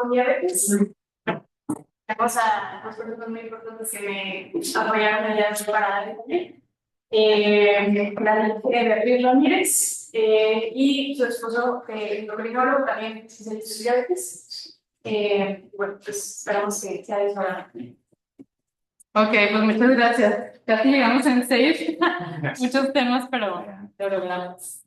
con diabetes. Tenemos a dos personas muy importantes que me apoyaron allá para la Beatriz Ramírez y su esposo, endocrinólogo, también especialista en diabetes. Bueno, pues esperamos que sea desfavorable. Ok, pues muchas gracias. Casi llegamos en 6, muchos temas, pero lo logramos.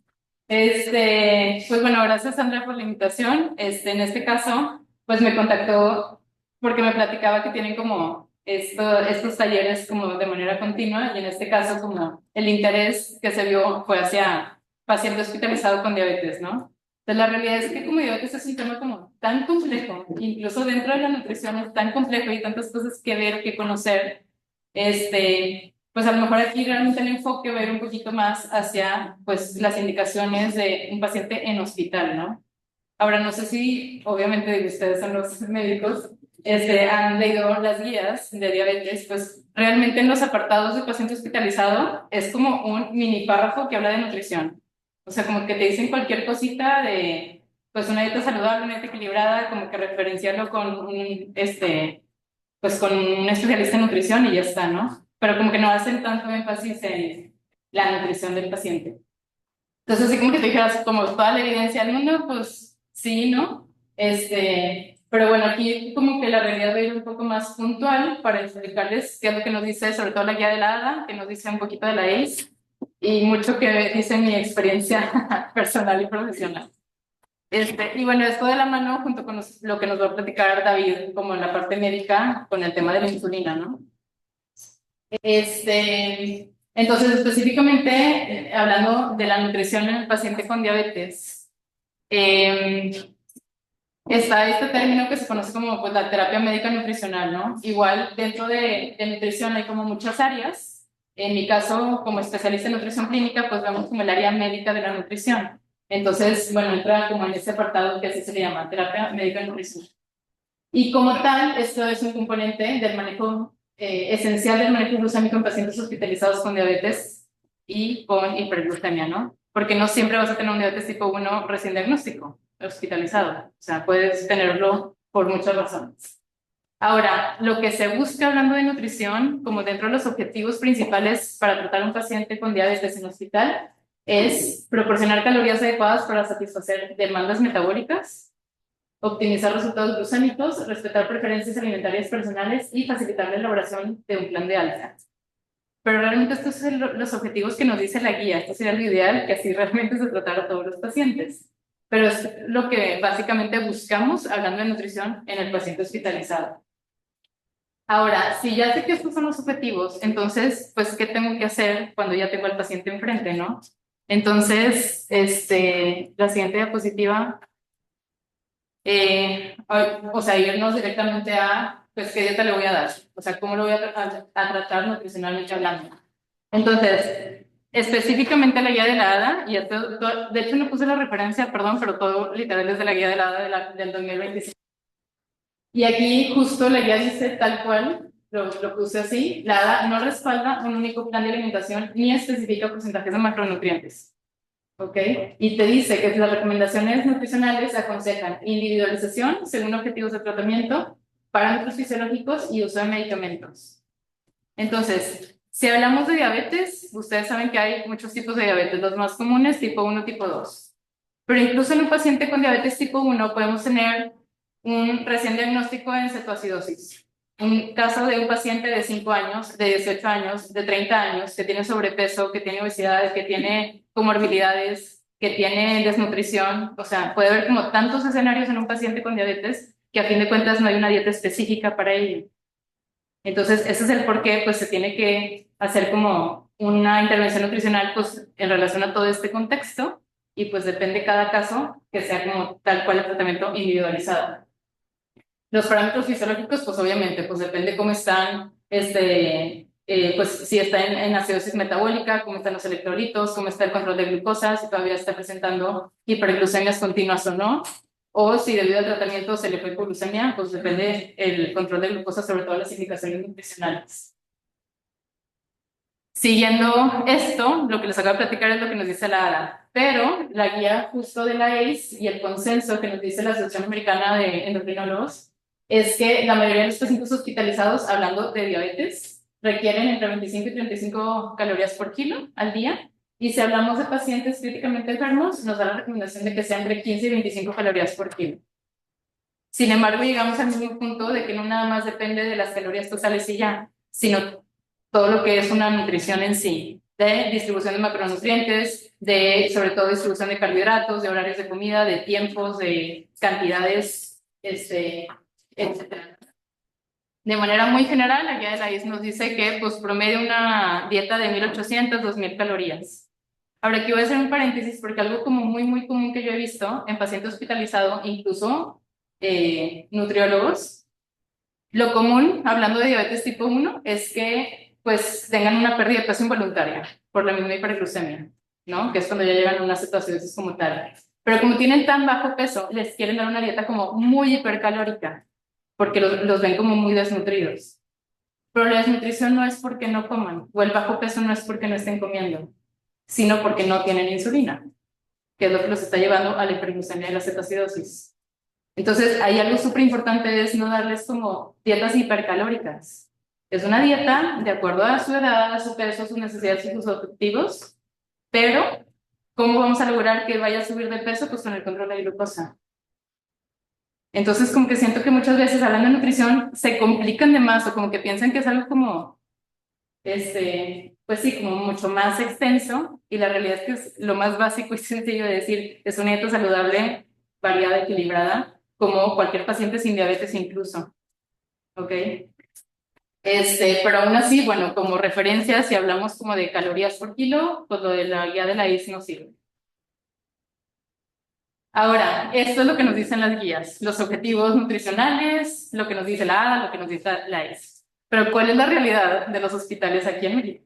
Pues bueno, gracias Andrea por la invitación. En este caso, pues me contactó porque me platicaba que tienen como estos talleres como de manera continua y en este caso como el interés que se vio fue hacia paciente hospitalizado con diabetes, ¿no? Entonces la realidad es que como diabetes es un tema como tan complejo, incluso dentro de la nutrición es tan complejo y tantas cosas que ver, que conocer, pues a lo mejor aquí realmente el enfoque va a ir un poquito más hacia pues las indicaciones de un paciente en hospital, ¿no? Ahora, no sé si, obviamente, ustedes son los médicos, han leído las guías de diabetes, pues realmente en los apartados de paciente hospitalizado es como un mini párrafo que habla de nutrición. O sea, como que te dicen cualquier cosita de, pues una dieta saludable, una dieta equilibrada, como que referenciarlo con pues con un especialista en nutrición y ya está, ¿no? Pero como que no hacen tanto énfasis en la nutrición del paciente. Entonces, así como que te dijeras, como toda la evidencia del mundo, pues sí, ¿no? Pero bueno, aquí como que la realidad va a ir un poco más puntual para explicarles qué es lo que nos dice, sobre todo la guía de la ADA, que nos dice un poquito de la ACE y mucho que dice mi experiencia personal y profesional. Y bueno, esto de la mano junto con lo que nos va a platicar David, como en la parte médica, con el tema de la insulina, ¿no? Entonces, específicamente, hablando de la nutrición en el paciente con diabetes, está este término que se conoce como pues, la terapia médica nutricional, ¿no? Igual dentro de nutrición hay como muchas áreas. En mi caso, como especialista en nutrición clínica, pues vemos como el área médica de la nutrición. Entonces, bueno, entra como en ese apartado que así se le llama, terapia médica nutricional. Y como tal, esto es un componente del manejo esencial del manejo glucémico en pacientes hospitalizados con diabetes y con hiperglucemia, ¿no? Porque no siempre vas a tener un diabetes tipo 1 recién diagnóstico, hospitalizado. O sea, puedes tenerlo por muchas razones. Ahora, lo que se busca hablando de nutrición, como dentro de los objetivos principales para tratar a un paciente con diabetes en hospital, es proporcionar calorías adecuadas para satisfacer demandas metabólicas, optimizar resultados glucémicos, respetar preferencias alimentarias personales y facilitar la elaboración de un plan de alta. Pero realmente estos son los objetivos que nos dice la guía. Esto sería lo ideal, que así realmente se tratara a todos los pacientes. Pero es lo que básicamente buscamos hablando de nutrición en el paciente hospitalizado. Ahora, si ya sé que estos son los objetivos, entonces, pues, ¿qué tengo que hacer cuando ya tengo al paciente enfrente, no? Entonces, la siguiente diapositiva. O sea, irnos directamente a, pues, ¿qué dieta le voy a dar? O sea, ¿cómo lo voy a tratar nutricionalmente hablando? Entonces, específicamente la guía de la ADA, y esto, de hecho no puse la referencia, perdón, pero todo literal es de la guía de la ADA del 2025. Y aquí justo la guía dice tal cual, lo puse así, la ADA no respalda un único plan de alimentación ni especifica porcentajes de macronutrientes. ¿Ok? Y te dice que las recomendaciones nutricionales aconsejan individualización según objetivos de tratamiento, parámetros fisiológicos y uso de medicamentos. Entonces, si hablamos de diabetes, ustedes saben que hay muchos tipos de diabetes, los más comunes, tipo 1, tipo 2. Pero incluso en un paciente con diabetes tipo 1 podemos tener un recién diagnóstico de cetoacidosis. Un caso de un paciente de 5 años, de 18 años, de 30 años, que tiene sobrepeso, que tiene obesidad, que tiene comorbilidades, que tiene desnutrición. O sea, puede haber como tantos escenarios en un paciente con diabetes que a fin de cuentas no hay una dieta específica para ello. Entonces, ese es el por qué pues, se tiene que hacer como una intervención nutricional pues, en relación a todo este contexto y pues depende cada caso que sea como tal cual el tratamiento individualizado. Los parámetros fisiológicos, pues obviamente, pues depende cómo están, pues si está en acidosis metabólica, cómo están los electrolitos, cómo está el control de glucosa, si todavía está presentando hiperglucemias continuas o no, o si debido al tratamiento se le fue hipoglucemia, pues depende el control de glucosa, sobre todo las indicaciones nutricionales. Siguiendo esto, lo que les acabo de platicar es lo que nos dice la ADA, pero la guía justo de la ACE y el consenso que nos dice la Asociación Americana de Endocrinólogos es que la mayoría de los pacientes hospitalizados, hablando de diabetes, requieren entre 25 y 35 calorías por kilo al día, y si hablamos de pacientes críticamente enfermos, nos da la recomendación de que sea entre 15 y 25 calorías por kilo. Sin embargo, llegamos al mismo punto de que no nada más depende de las calorías totales y ya, sino todo lo que es una nutrición en sí, de distribución de macronutrientes, de sobre todo distribución de carbohidratos, de horarios de comida, de tiempos, de cantidades, etc. De manera muy general, la guía de la IES nos dice que pues promedio una dieta de 1800, 2000 calorías. Ahora aquí voy a hacer un paréntesis porque algo como muy común que yo he visto en pacientes hospitalizados, incluso nutriólogos, lo común, hablando de diabetes tipo 1, es que pues tengan una pérdida de peso involuntaria por la misma hiperglucemia, ¿no? Que es cuando ya llegan a una cetoacidosis como tal. Pero como tienen tan bajo peso, les quieren dar una dieta como muy hipercalórica, porque los ven como muy desnutridos. Pero la desnutrición no es porque no coman, o el bajo peso no es porque no estén comiendo, sino porque no tienen insulina, que es lo que los está llevando a la hiperglucemia y la cetoacidosis. Entonces, ahí algo súper importante es no darles como dietas hipercalóricas. Es una dieta de acuerdo a su edad, a su peso, a sus necesidades y sus objetivos, pero ¿cómo vamos a lograr que vaya a subir de peso? Pues con el control de glucosa. Entonces, como que siento que muchas veces hablando de nutrición se complican de más o como que piensan que es algo como, pues sí, como mucho más extenso, y la realidad es que es lo más básico y sencillo de decir, es una dieta saludable, variada, equilibrada, como cualquier paciente sin diabetes incluso, ¿ok? Pero aún así, bueno, como referencia, si hablamos como de calorías por kilo, pues lo de la guía de la IS nos sirve. Ahora, esto es lo que nos dicen las guías, los objetivos nutricionales, lo que nos dice la ADA, lo que nos dice la IS. Pero ¿cuál es la realidad de los hospitales aquí en Mérida?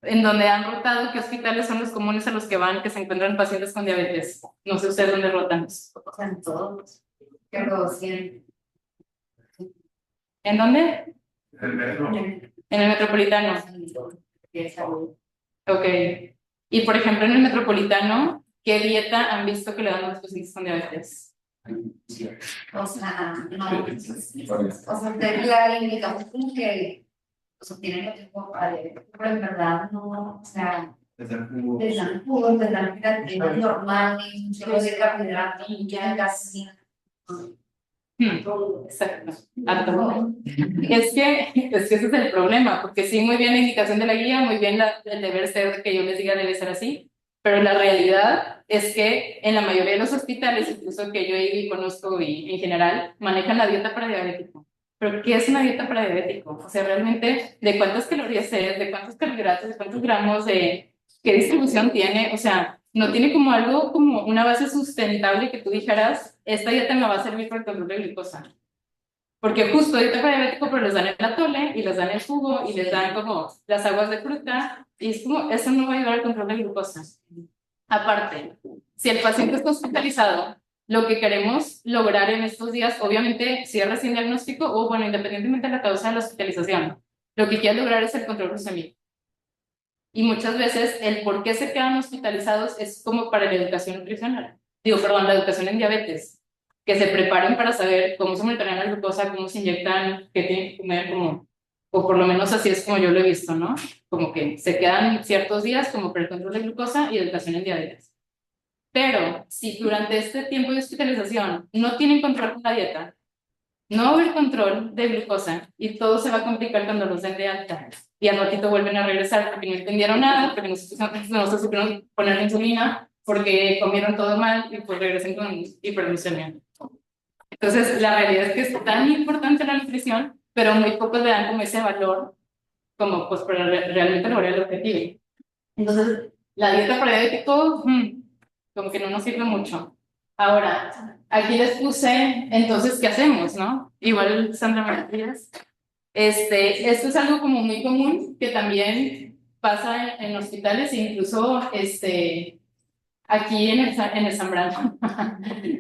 En donde han rotado, ¿qué hospitales son los comunes a los que van, que se encuentran pacientes con diabetes? No sé ustedes dónde rotan. En todos. Que producían. ¿En dónde? En En el Metropolitano. Ok. Y por ejemplo, en el Metropolitano, ¿qué dieta han visto que le dan a los pacientes con diabetes? O sea, no. O sea, la indicamos como que tienen lo tipo pero en verdad no, o sea, les dan jugos, les dan creatinas normales, muchos de carbohidratos, ya casi. Exacto. Es que ese es el problema, porque sí, muy bien la indicación de la guía, muy bien el deber ser que yo les diga debe ser así, pero la realidad es que en la mayoría de los hospitales, incluso que yo he ido y conozco y en general, manejan la dieta para diabético. ¿Pero qué es una dieta para diabético? O sea, realmente, ¿de cuántas calorías es? ¿De cuántos carbohidratos? ¿De cuántos gramos? ¿De qué distribución tiene? O sea, no tiene como algo, como una base sustentable que tú dijeras, esta dieta me va a servir para el control de glucosa. Porque justo dieta para diabético, pero les dan el atole y les dan el jugo y les dan como las aguas de fruta y es como, eso no va a ayudar al control de glucosa. Aparte, si el paciente está hospitalizado, lo que queremos lograr en estos días, obviamente, si es recién diagnóstico o, bueno, independientemente de la causa de la hospitalización, lo que quieres lograr es el control glucémico. Y muchas veces el por qué se quedan hospitalizados es como para la educación nutricional. Perdón, la educación en diabetes. Que se preparen para saber cómo se monitorean la glucosa, cómo se inyectan, qué tienen que comer, como, o por lo menos así es como yo lo he visto, ¿no? Como que se quedan ciertos días como para el control de glucosa y educación en diabetes. Pero si durante este tiempo de hospitalización no tienen control con la dieta, no va a haber control de glucosa y todo se va a complicar cuando los den de alta. Y al ratito vuelven a regresar porque no entendieron nada, porque no se supieron poner la insulina, porque comieron todo mal y pues regresan con hiperglucemia. Entonces, la realidad es que es tan importante la nutrición, pero muy pocos le dan como ese valor, como pues para realmente lograr el objetivo. Entonces, la dieta para diabético, como que no nos sirve mucho. Ahora, aquí les puse, entonces, ¿qué hacemos, no? Igual, Sandra Matías. Esto es algo como muy común que también pasa en hospitales, incluso aquí en el Zambrano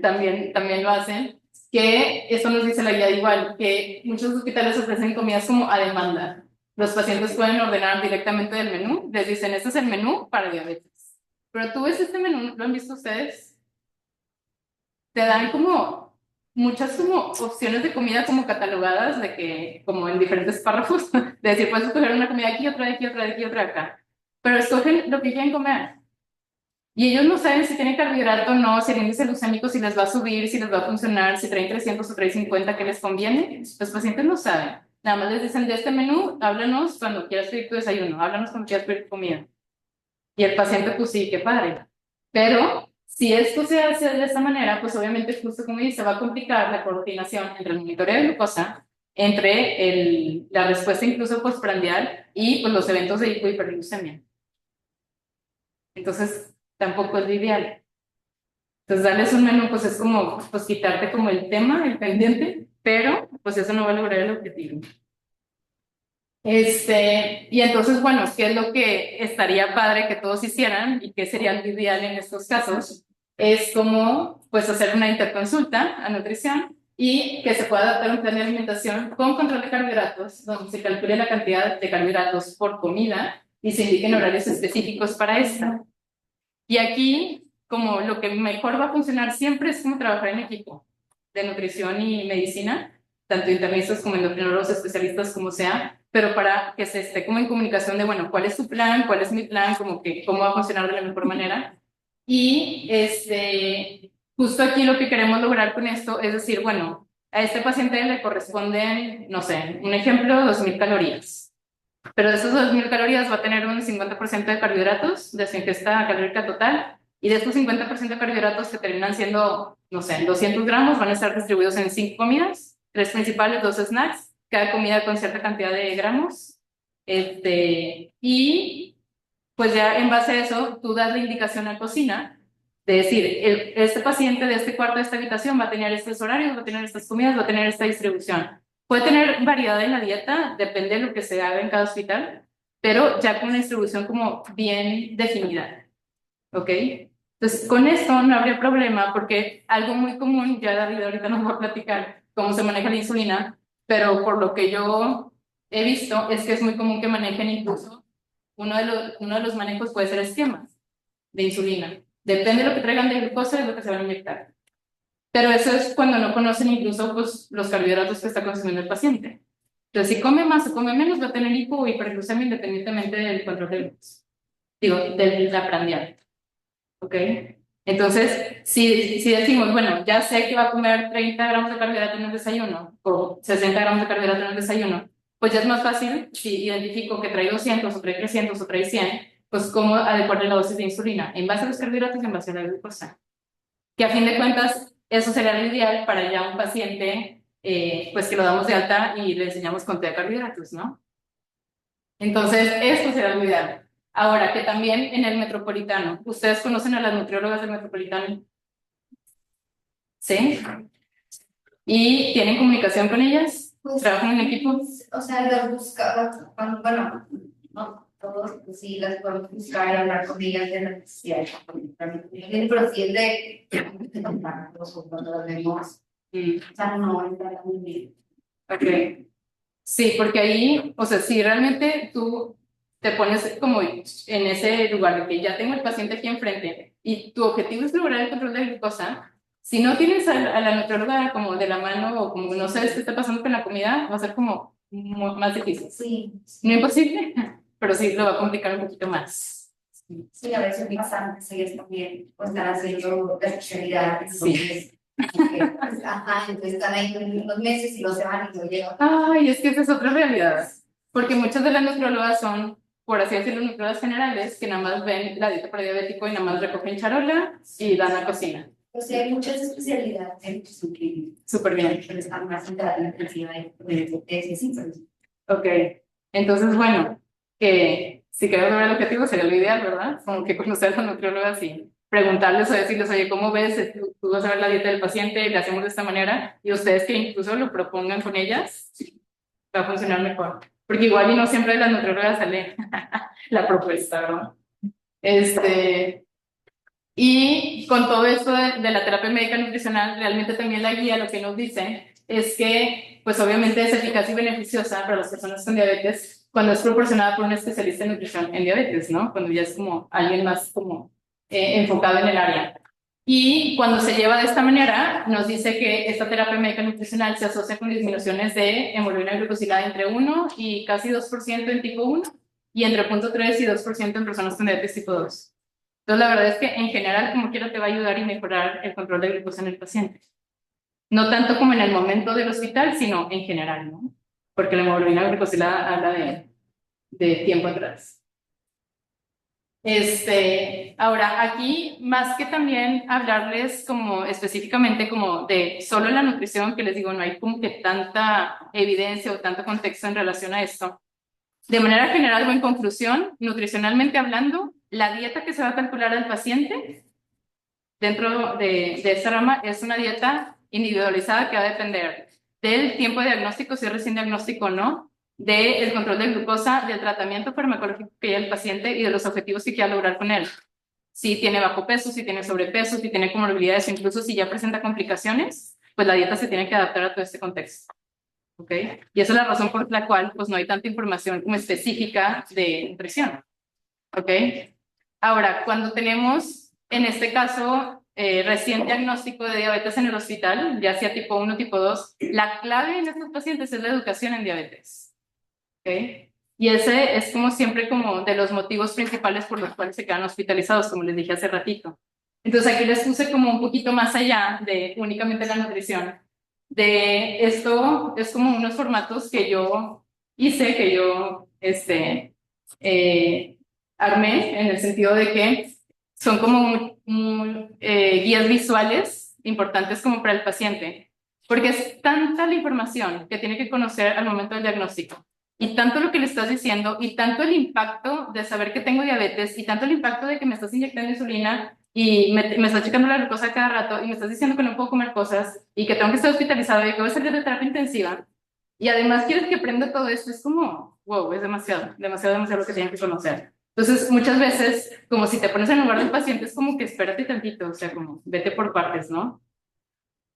también lo hacen, que eso nos dice la guía igual, que muchos hospitales ofrecen comidas como a demanda, los pacientes pueden ordenar directamente del menú, les dicen, este es el menú para diabetes. Pero tú ves este menú, ¿lo han visto ustedes? Te dan como muchas como opciones de comida como catalogadas, de que, como en diferentes párrafos, de decir, puedes escoger una comida aquí, otra de aquí, otra de aquí, otra de acá. Pero escogen lo que quieren comer. Y ellos no saben si tienen carbohidrato o no, si el índice glucémico, si les va a subir, si les va a funcionar, si traen 300 o traen 50, ¿qué les conviene? Los pacientes no saben. Nada más les dicen de este menú, háblanos cuando quieras pedir tu desayuno, háblanos cuando quieras pedir comida. Y el paciente, pues sí, qué padre. Pero si esto se hace de esta manera, pues obviamente, justo como dice, va a complicar la coordinación entre el monitoreo de glucosa, entre la respuesta incluso postprandial y pues, los eventos de hipohiperglucemia. Entonces, tampoco es lo ideal. Entonces, darles un menú, pues es como, pues quitarte como el tema, el pendiente, pero pues eso no va a lograr el objetivo. Y entonces, bueno, ¿qué es lo que estaría padre que todos hicieran y qué sería lo ideal en estos casos? Es como, pues, hacer una interconsulta a nutrición y que se pueda adaptar un plan de alimentación con control de carbohidratos, donde se calcule la cantidad de carbohidratos por comida y se indiquen horarios específicos para esta. Y aquí, como lo que mejor va a funcionar siempre es como trabajar en equipo de nutrición y medicina, tanto internistas como endocrinólogos, especialistas, como sea, pero para que se esté como en comunicación de, bueno, ¿cuál es tu plan? ¿Cuál es mi plan? Como que cómo va a funcionar de la mejor manera. Y justo aquí lo que queremos lograr con esto es decir, bueno, a este paciente le corresponden, no sé, un ejemplo, 2.000 calorías. Pero de esos 2.000 calorías va a tener un 50% de carbohidratos de su ingesta calórica total, y de estos 50% de carbohidratos que terminan siendo, no sé, 200 gramos, van a estar distribuidos en 5 comidas, 3 principales, 2 snacks, cada comida con cierta cantidad de gramos. Y pues ya en base a eso, tú das la indicación a la cocina de decir, este paciente de este cuarto de esta habitación va a tener estos horarios, va a tener estas comidas, va a tener esta distribución. Puede tener variedad en la dieta, depende de lo que se haga en cada hospital, pero ya con una distribución como bien definida, ¿ok? Entonces, con esto no habría problema, porque algo muy común, ya David ahorita nos va a platicar cómo se maneja la insulina, pero por lo que yo he visto es que es muy común que manejen incluso uno de los manejos puede ser esquemas de insulina. Depende de lo que traigan de glucosa, es lo que se van a inyectar. Pero eso es cuando no conocen incluso pues, los carbohidratos que está consumiendo el paciente. Entonces, si come más o come menos, va a tener hipo o hiperglucemia independientemente del control de glucosa. Digo, de la prandial. ¿Ok? Entonces, si decimos, bueno, ya sé que va a comer 30 gramos de carbohidrato en el desayuno o 60 gramos de carbohidrato en el desayuno, pues ya es más fácil si identifico que trae 200 o trae 300 o trae 100, pues cómo adecuarle la dosis de insulina en base a los carbohidratos y en base a la glucosa. Que a fin de cuentas, eso sería lo ideal para ya un paciente, pues que lo damos de alta y le enseñamos con té de carbohidratos, ¿no? Entonces, esto sería lo ideal. Ahora, que también en el metropolitano, ¿ustedes conocen a las nutriólogas del metropolitano? ¿Sí? ¿Y tienen comunicación con ellas? Pues, ¿Trabajan en equipo? o sea, las buscaba, bueno, no todos, pues sí, las podemos buscar, hablar con ellas de la necesidad, pero sí es de contactos o cuando las vemos, o sea, no entra muy bien. Ok. Sí, porque ahí, o sea, si realmente tú te pones como en ese lugar de que ya tengo el paciente aquí enfrente y tu objetivo es lograr el control de glucosa, si no tienes a la nutrióloga como de la mano o como no sabes qué está pasando con la comida, va a ser como más difícil. Sí. No imposible, pero sí lo va a complicar un poquito más. Sí, a veces pasantes ellos también pues, están haciendo la especialidad. Sí. Pues, ajá, entonces están ahí unos meses y no se van y no llegan. Ay, es que esa es otra realidad. Porque muchas de las nutriólogas son, por así decirlo, nutriólogas generales que nada más ven la dieta para diabético y nada más recogen charola y dan a cocina. O sea, hay muchas especialidades en nutrición clínica. Súper bien. Pero están más en terapia intensiva de sí, Ok. Entonces, bueno, que si queremos ver el objetivo sería lo ideal, ¿verdad? Como que conocer a las nutriólogas y preguntarles o decirles, oye, ¿cómo ves? Tú vas a ver la dieta del paciente, le hacemos de esta manera, y ustedes que incluso lo propongan con ellas, va a funcionar mejor. Porque igual y no siempre de las nutriólogas sale la propuesta, ¿verdad? Y con todo esto de la terapia médica nutricional, realmente también la guía lo que nos dice es que, pues obviamente es eficaz y beneficiosa para las personas con diabetes, cuando es proporcionada por un especialista en nutrición en diabetes, ¿no? Cuando ya es como alguien más como enfocado en el área. Y cuando se lleva de esta manera, nos dice que esta terapia médica nutricional se asocia con disminuciones de hemoglobina glucosilada entre 1 y casi 2% en tipo 1 y entre 0.3 y 2% en personas con diabetes tipo 2. Entonces, la verdad es que en general, como quiera, te va a ayudar y mejorar el control de glucosa en el paciente. No tanto como en el momento del hospital, sino en general, ¿no? Porque la hemoglobina glucosilada habla de tiempo atrás. Ahora, aquí, más que también hablarles como específicamente como de solo la nutrición, que les digo, no hay como que tanta evidencia o tanto contexto en relación a esto. De manera general o en conclusión, nutricionalmente hablando, la dieta que se va a calcular al paciente dentro de esta rama es una dieta individualizada que va a depender del tiempo de diagnóstico, si es recién diagnóstico o no, del control de glucosa, del tratamiento farmacológico que lleva el paciente y de los objetivos que quiera lograr con él. Si tiene bajo peso, si tiene sobrepeso, si tiene comorbilidades o incluso si ya presenta complicaciones, pues la dieta se tiene que adaptar a todo este contexto. ¿Ok? Y esa es la razón por la cual pues no hay tanta información como específica de nutrición. ¿Ok? Ahora, cuando tenemos, en este caso, recién diagnóstico de diabetes en el hospital, ya sea tipo 1 tipo 2, la clave en estos pacientes es la educación en diabetes. ¿Okay? Y ese es como siempre como de los motivos principales por los cuales se quedan hospitalizados, como les dije hace ratito. Entonces aquí les puse como un poquito más allá de únicamente la nutrición. De esto es como unos formatos que yo hice, que yo armé en el sentido de que son como guías visuales importantes como para el paciente, porque es tanta la información que tiene que conocer al momento del diagnóstico, y tanto lo que le estás diciendo, y tanto el impacto de saber que tengo diabetes, y tanto el impacto de que me estás inyectando insulina, y me estás checando la glucosa cada rato, y me estás diciendo que no puedo comer cosas, y que tengo que estar hospitalizado, y que voy a salir de terapia intensiva, y además quieres que aprenda todo esto, es como, wow, es demasiado, demasiado, demasiado lo que tienen que conocer. Entonces, muchas veces, como si te pones en lugar del paciente, es como que espérate tantito, o sea, como vete por partes, ¿no?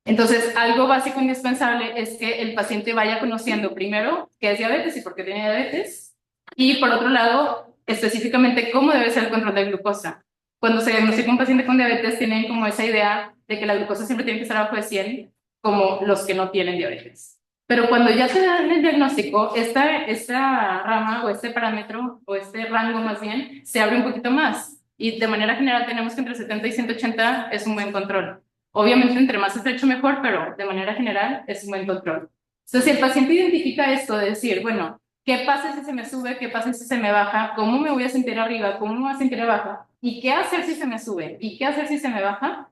Entonces, algo básico indispensable es que el paciente vaya conociendo primero qué es diabetes y por qué tiene diabetes, y por otro lado, específicamente cómo debe ser el control de glucosa. Cuando se diagnostica un paciente con diabetes, tienen como esa idea de que la glucosa siempre tiene que estar abajo de 100, como los que no tienen diabetes. Pero cuando ya te dan el diagnóstico, esta rama o este parámetro o este rango más bien se abre un poquito más, y de manera general tenemos que entre 70 y 180 es un buen control. Obviamente, entre más estrecho mejor, pero de manera general es un buen control. Entonces, si el paciente identifica esto de decir, bueno, ¿qué pasa si se me sube? ¿Qué pasa si se me baja? ¿Cómo me voy a sentir arriba? ¿Cómo me voy a sentir abajo? ¿Y qué hacer si se me sube? ¿Y qué hacer si se me baja?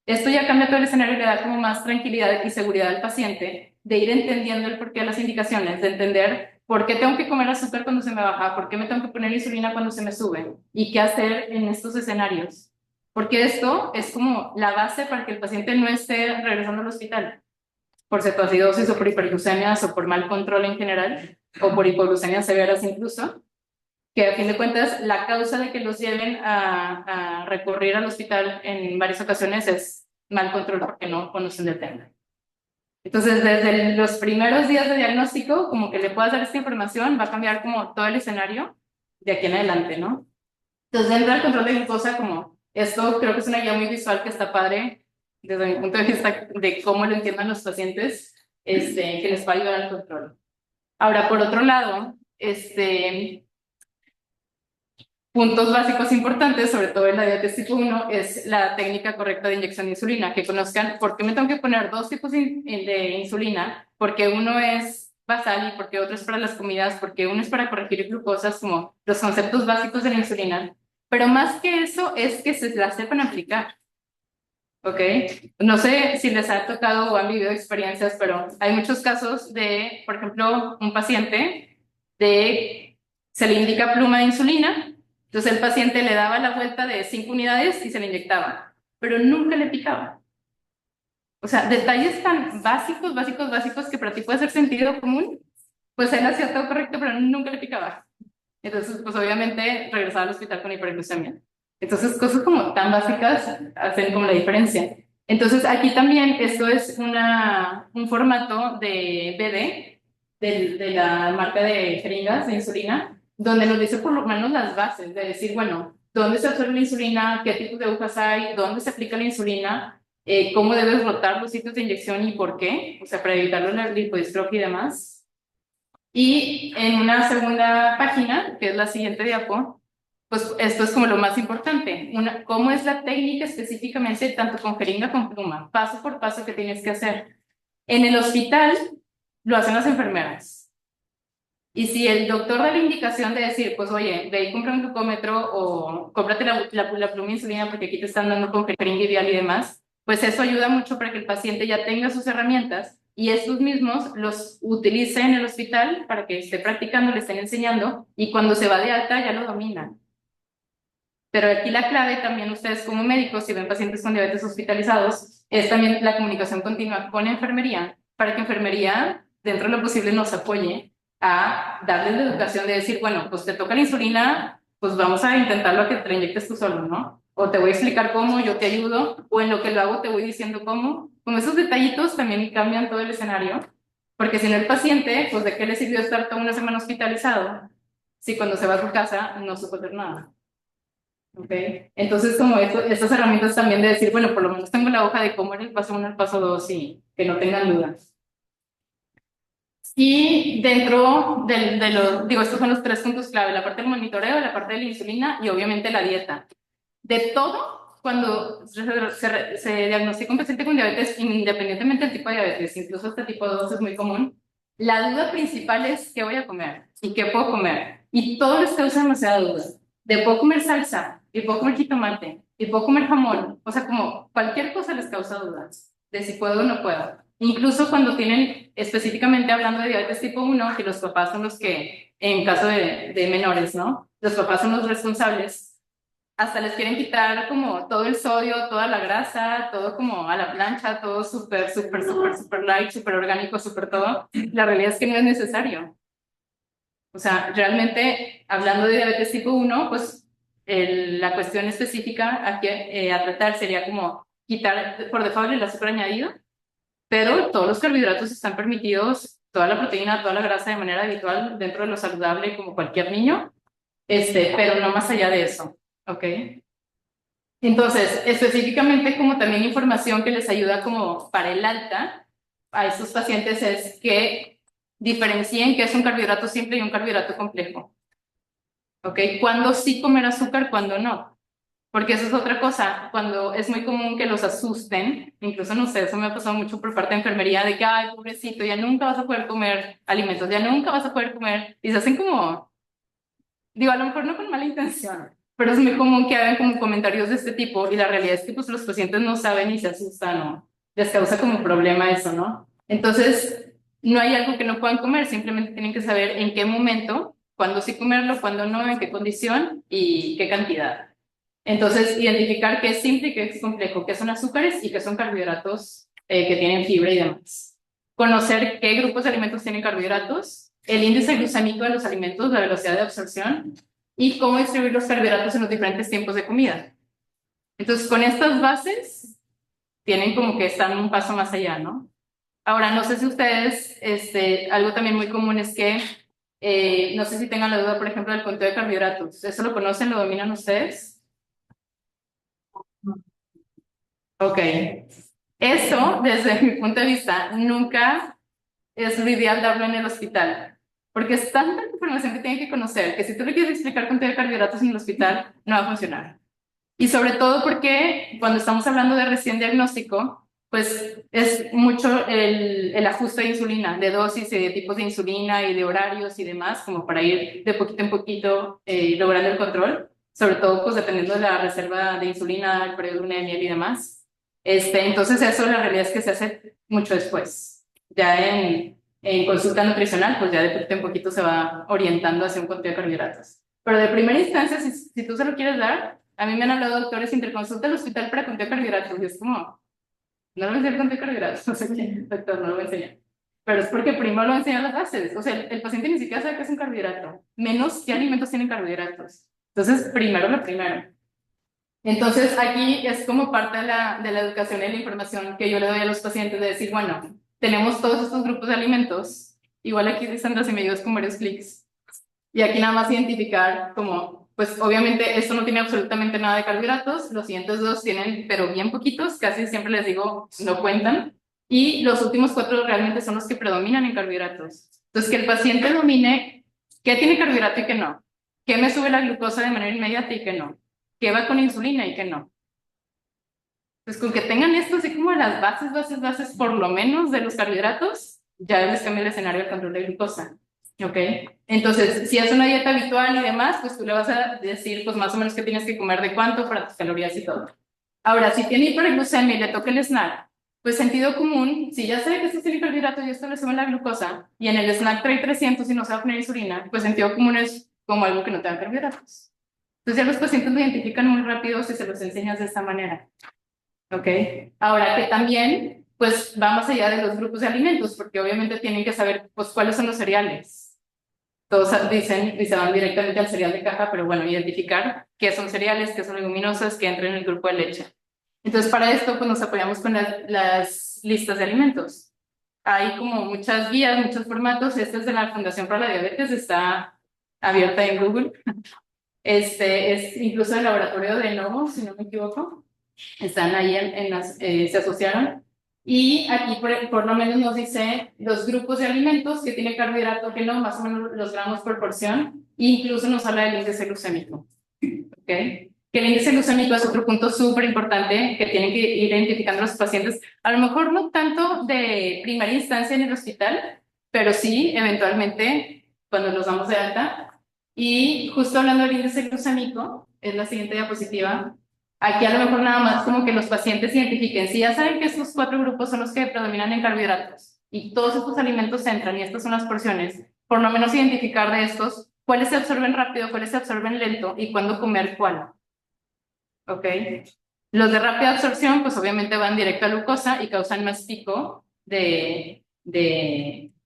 Esto ya cambia todo el escenario y le da como más tranquilidad y seguridad al paciente de ir entendiendo el porqué de las indicaciones, de entender por qué tengo que comer azúcar cuando se me baja, por qué me tengo que poner insulina cuando se me sube y qué hacer en estos escenarios. Porque esto es como la base para que el paciente no esté regresando al hospital por cetoacidosis o por hiperglucemias o por mal control en general o por hipoglucemias severas incluso, que a fin de cuentas la causa de que los lleven a recurrir al hospital en varias ocasiones es mal control porque no conocen del tema. Entonces, desde los primeros días de diagnóstico, como que le puedas dar esta información, va a cambiar como todo el escenario de aquí en adelante, ¿no? Entonces, dentro del control de glucosa, como esto creo que es una guía muy visual que está padre desde mi punto de vista de cómo lo entiendan los pacientes, que les va a ayudar al control. Ahora, por otro lado, puntos básicos importantes, sobre todo en la diabetes tipo 1, es la técnica correcta de inyección de insulina, que conozcan por qué me tengo que poner dos tipos de insulina, porque uno es basal y porque otro es para las comidas, porque uno es para corregir glucosas, como los conceptos básicos de la insulina. Pero más que eso es que se la sepan aplicar. ¿Ok? No sé si les ha tocado o han vivido experiencias, pero hay muchos casos de, por ejemplo, un paciente se le indica pluma de insulina, entonces el paciente le daba la vuelta de 5 unidades y se le inyectaba, pero nunca le picaba. O sea, detalles tan básicos, básicos, básicos que para ti puede ser sentido común, pues él hacía todo correcto, pero nunca le picaba. Entonces, pues obviamente regresaba al hospital con hiperglucemia. Entonces, cosas como tan básicas hacen como la diferencia. Entonces, aquí también esto es un formato de BD, de la marca de jeringas de insulina, donde nos dice por lo menos las bases, de decir, bueno, dónde se absorbe la insulina, qué tipos de agujas hay, dónde se aplica la insulina, cómo debes rotar los sitios de inyección y por qué, o sea, para evitar la lipodistrofia y demás. Y en una segunda página, que es la siguiente diapo, pues esto es como lo más importante, cómo es la técnica específicamente, tanto con jeringa como pluma, paso por paso que tienes que hacer. En el hospital lo hacen las enfermeras. Y si el doctor da la indicación de decir, pues oye, ve y compra un glucómetro o cómprate la pluma de insulina porque aquí te están dando con jeringa vial y demás, pues eso ayuda mucho para que el paciente ya tenga sus herramientas y estos mismos los utilice en el hospital para que esté practicando, le estén enseñando y cuando se va de alta ya lo dominan. Pero aquí la clave también ustedes como médicos, si ven pacientes con diabetes hospitalizados, es también la comunicación continua con enfermería, para que enfermería, dentro de lo posible, nos apoye a darles la educación de decir, bueno, pues te toca la insulina, pues vamos a intentarlo a que te la inyectes tú solo, ¿no? O te voy a explicar cómo, yo te ayudo, o en lo que lo hago te voy diciendo cómo. Con esos detallitos también cambian todo el escenario, porque si no el paciente, pues de qué le sirvió estar toda una semana hospitalizado, si cuando se va a su casa no supo hacer nada. Okay. Entonces, como estas herramientas también de decir, bueno, por lo menos tengo la hoja de cómo era el paso 1, el paso 2 y que no tengan dudas. Y dentro de los, digo, estos son los 3 puntos clave, la parte del monitoreo, la parte de la insulina y obviamente la dieta. De todo, cuando se diagnostica un paciente con diabetes, independientemente del tipo de diabetes, incluso este tipo 2 es muy común, la duda principal es qué voy a comer y qué puedo comer. Y todo les causa demasiada duda. De puedo comer salsa, y puedo comer jitomate, y puedo comer jamón. O sea, como cualquier cosa les causa dudas de si puedo o no puedo. Incluso cuando tienen, específicamente hablando de diabetes tipo 1, que los papás son los que, en caso de menores, ¿no? Los papás son los responsables. Hasta les quieren quitar como todo el sodio, toda la grasa, todo como a la plancha, todo súper, súper, súper, súper light, súper orgánico, súper todo. La realidad es que no es necesario. O sea, realmente, hablando de diabetes tipo 1, pues la cuestión específica aquí, a tratar sería como quitar por default el azúcar añadido, pero todos los carbohidratos están permitidos, toda la proteína, toda la grasa de manera habitual dentro de lo saludable como cualquier niño, pero no más allá de eso, ¿ok? Entonces, específicamente como también información que les ayuda como para el alta a estos pacientes es que diferencien qué es un carbohidrato simple y un carbohidrato complejo. ¿Ok? ¿Cuándo sí comer azúcar, cuándo no? Porque eso es otra cosa, cuando es muy común que los asusten, incluso no sé, eso me ha pasado mucho por parte de enfermería, de que, ay, pobrecito, ya nunca vas a poder comer alimentos, ya nunca vas a poder comer, y se hacen como, digo, a lo mejor no con mala intención, pero es muy común que hagan como comentarios de este tipo, y la realidad es que pues los pacientes no saben y se asustan, ¿no? Les causa como problema eso, ¿no? Entonces, no hay algo que no puedan comer, simplemente tienen que saber en qué momento, cuándo sí comerlo, cuándo no, en qué condición y qué cantidad. Entonces, identificar qué es simple y qué es complejo, qué son azúcares y qué son carbohidratos que tienen fibra y demás. Conocer qué grupos de alimentos tienen carbohidratos, el índice glucémico de los alimentos, la velocidad de absorción y cómo distribuir los carbohidratos en los diferentes tiempos de comida. Entonces, con estas bases, tienen como que están un paso más allá, ¿no? Ahora, no sé si ustedes, algo también muy común es que, no sé si tengan la duda, por ejemplo, del conteo de carbohidratos. ¿Eso lo conocen, lo dominan ustedes? Ok. Eso, desde mi punto de vista, nunca es lo ideal darlo en el hospital, porque es tanta información que tienen que conocer que si tú le quieres explicar conteo de carbohidratos en el hospital, no va a funcionar. Y sobre todo porque cuando estamos hablando de recién diagnóstico, pues es mucho el ajuste de insulina, de dosis y de tipos de insulina y de horarios y demás, como para ir de poquito en poquito logrando el control, sobre todo pues dependiendo de la reserva de insulina, el periodo de luna de miel y demás. Entonces eso la realidad es que se hace mucho después. Ya en consulta nutricional, pues ya de poquito en poquito se va orientando hacia un conteo de carbohidratos. Pero de primera instancia, si tú se lo quieres dar, a mí me han hablado doctores interconsulta al hospital para conteo de carbohidratos y es como, no lo voy a enseñar conteo de carbohidratos, no sé qué, doctor, no lo voy a enseñar. Pero es porque primero lo voy a enseñar las bases. O sea, el paciente ni siquiera sabe qué es un carbohidrato, menos qué alimentos tienen carbohidratos. Entonces, primero lo primero. Entonces, aquí es como parte de la educación y la información que yo le doy a los pacientes de decir, bueno, tenemos todos estos grupos de alimentos, Igual aquí Sandra, si me ayudas con varios clics. Y aquí nada más identificar como, pues obviamente esto no tiene absolutamente nada de carbohidratos, los siguientes dos tienen, pero bien poquitos, casi siempre les digo, no cuentan. Y los últimos 4 realmente son los que predominan en carbohidratos. Entonces, que el paciente domine qué tiene carbohidrato y qué no, qué me sube la glucosa de manera inmediata y qué no, qué va con insulina y qué no. Pues con que tengan esto así como las bases por lo menos de los carbohidratos, ya les cambia el escenario del control de glucosa. ¿Ok? Entonces, si es una dieta habitual y demás, pues tú le vas a decir pues más o menos qué tienes que comer de cuánto para tus calorías y todo. Ahora, si tiene hiperglucemia y le toca el snack, pues sentido común, si ya sabe que esto tiene carbohidratos y esto le sube la glucosa, y en el snack trae 300 y no se va a poner insulina, pues sentido común es como algo que no tenga carbohidratos. Entonces ya los pacientes lo identifican muy rápido si se los enseñas de esta manera. ¿Ok? Ahora que también, pues va más allá de los grupos de alimentos, porque obviamente tienen que saber, pues, cuáles son los cereales. Todos dicen y se van directamente al cereal de caja, pero bueno, identificar qué son cereales, qué son leguminosas, que entran en el grupo de leche. Entonces, para esto, pues nos apoyamos con las listas de alimentos. Hay como muchas guías, muchos formatos. Este es de la Fundación para la Diabetes, está abierta en Google. Es incluso el laboratorio de Novo, si no me equivoco. Están ahí se asociaron. Y aquí por lo menos nos dice los grupos de alimentos que tiene carbohidrato, que no, más o menos los gramos por porción, e incluso nos habla del índice glucémico. ¿Ok? Que el índice glucémico es otro punto súper importante que tienen que ir identificando los pacientes, a lo mejor no tanto de primaria instancia en el hospital, pero sí eventualmente cuando los damos de alta. Y justo hablando del índice glucémico, es la siguiente diapositiva. Aquí a lo mejor nada más como que los pacientes identifiquen, si ya saben que estos 4 grupos son los que predominan en carbohidratos y todos estos alimentos entran y estas son las porciones, por lo menos identificar de estos cuáles se absorben rápido, cuáles se absorben lento y cuándo comer cuál. ¿Ok? Los de rápida absorción pues obviamente van directo a glucosa y causan más pico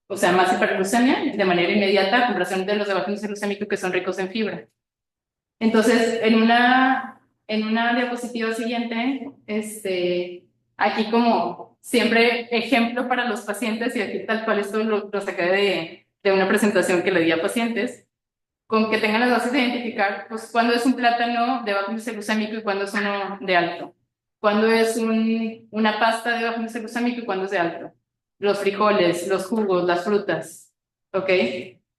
o sea, más hiperglucemia de manera inmediata a comparación de los de bajo índice glucémico que son ricos en fibra. Entonces, en una diapositiva siguiente, aquí como siempre ejemplo para los pacientes, y aquí tal cual esto lo saqué de una presentación que le di a pacientes, con que tengan las bases de identificar pues, cuándo es un plátano de bajo índice glucémico y cuándo es uno de alto. Cuándo es una pasta de bajo índice glucémico y cuándo es de alto. Los frijoles, los jugos, las frutas. ¿Ok?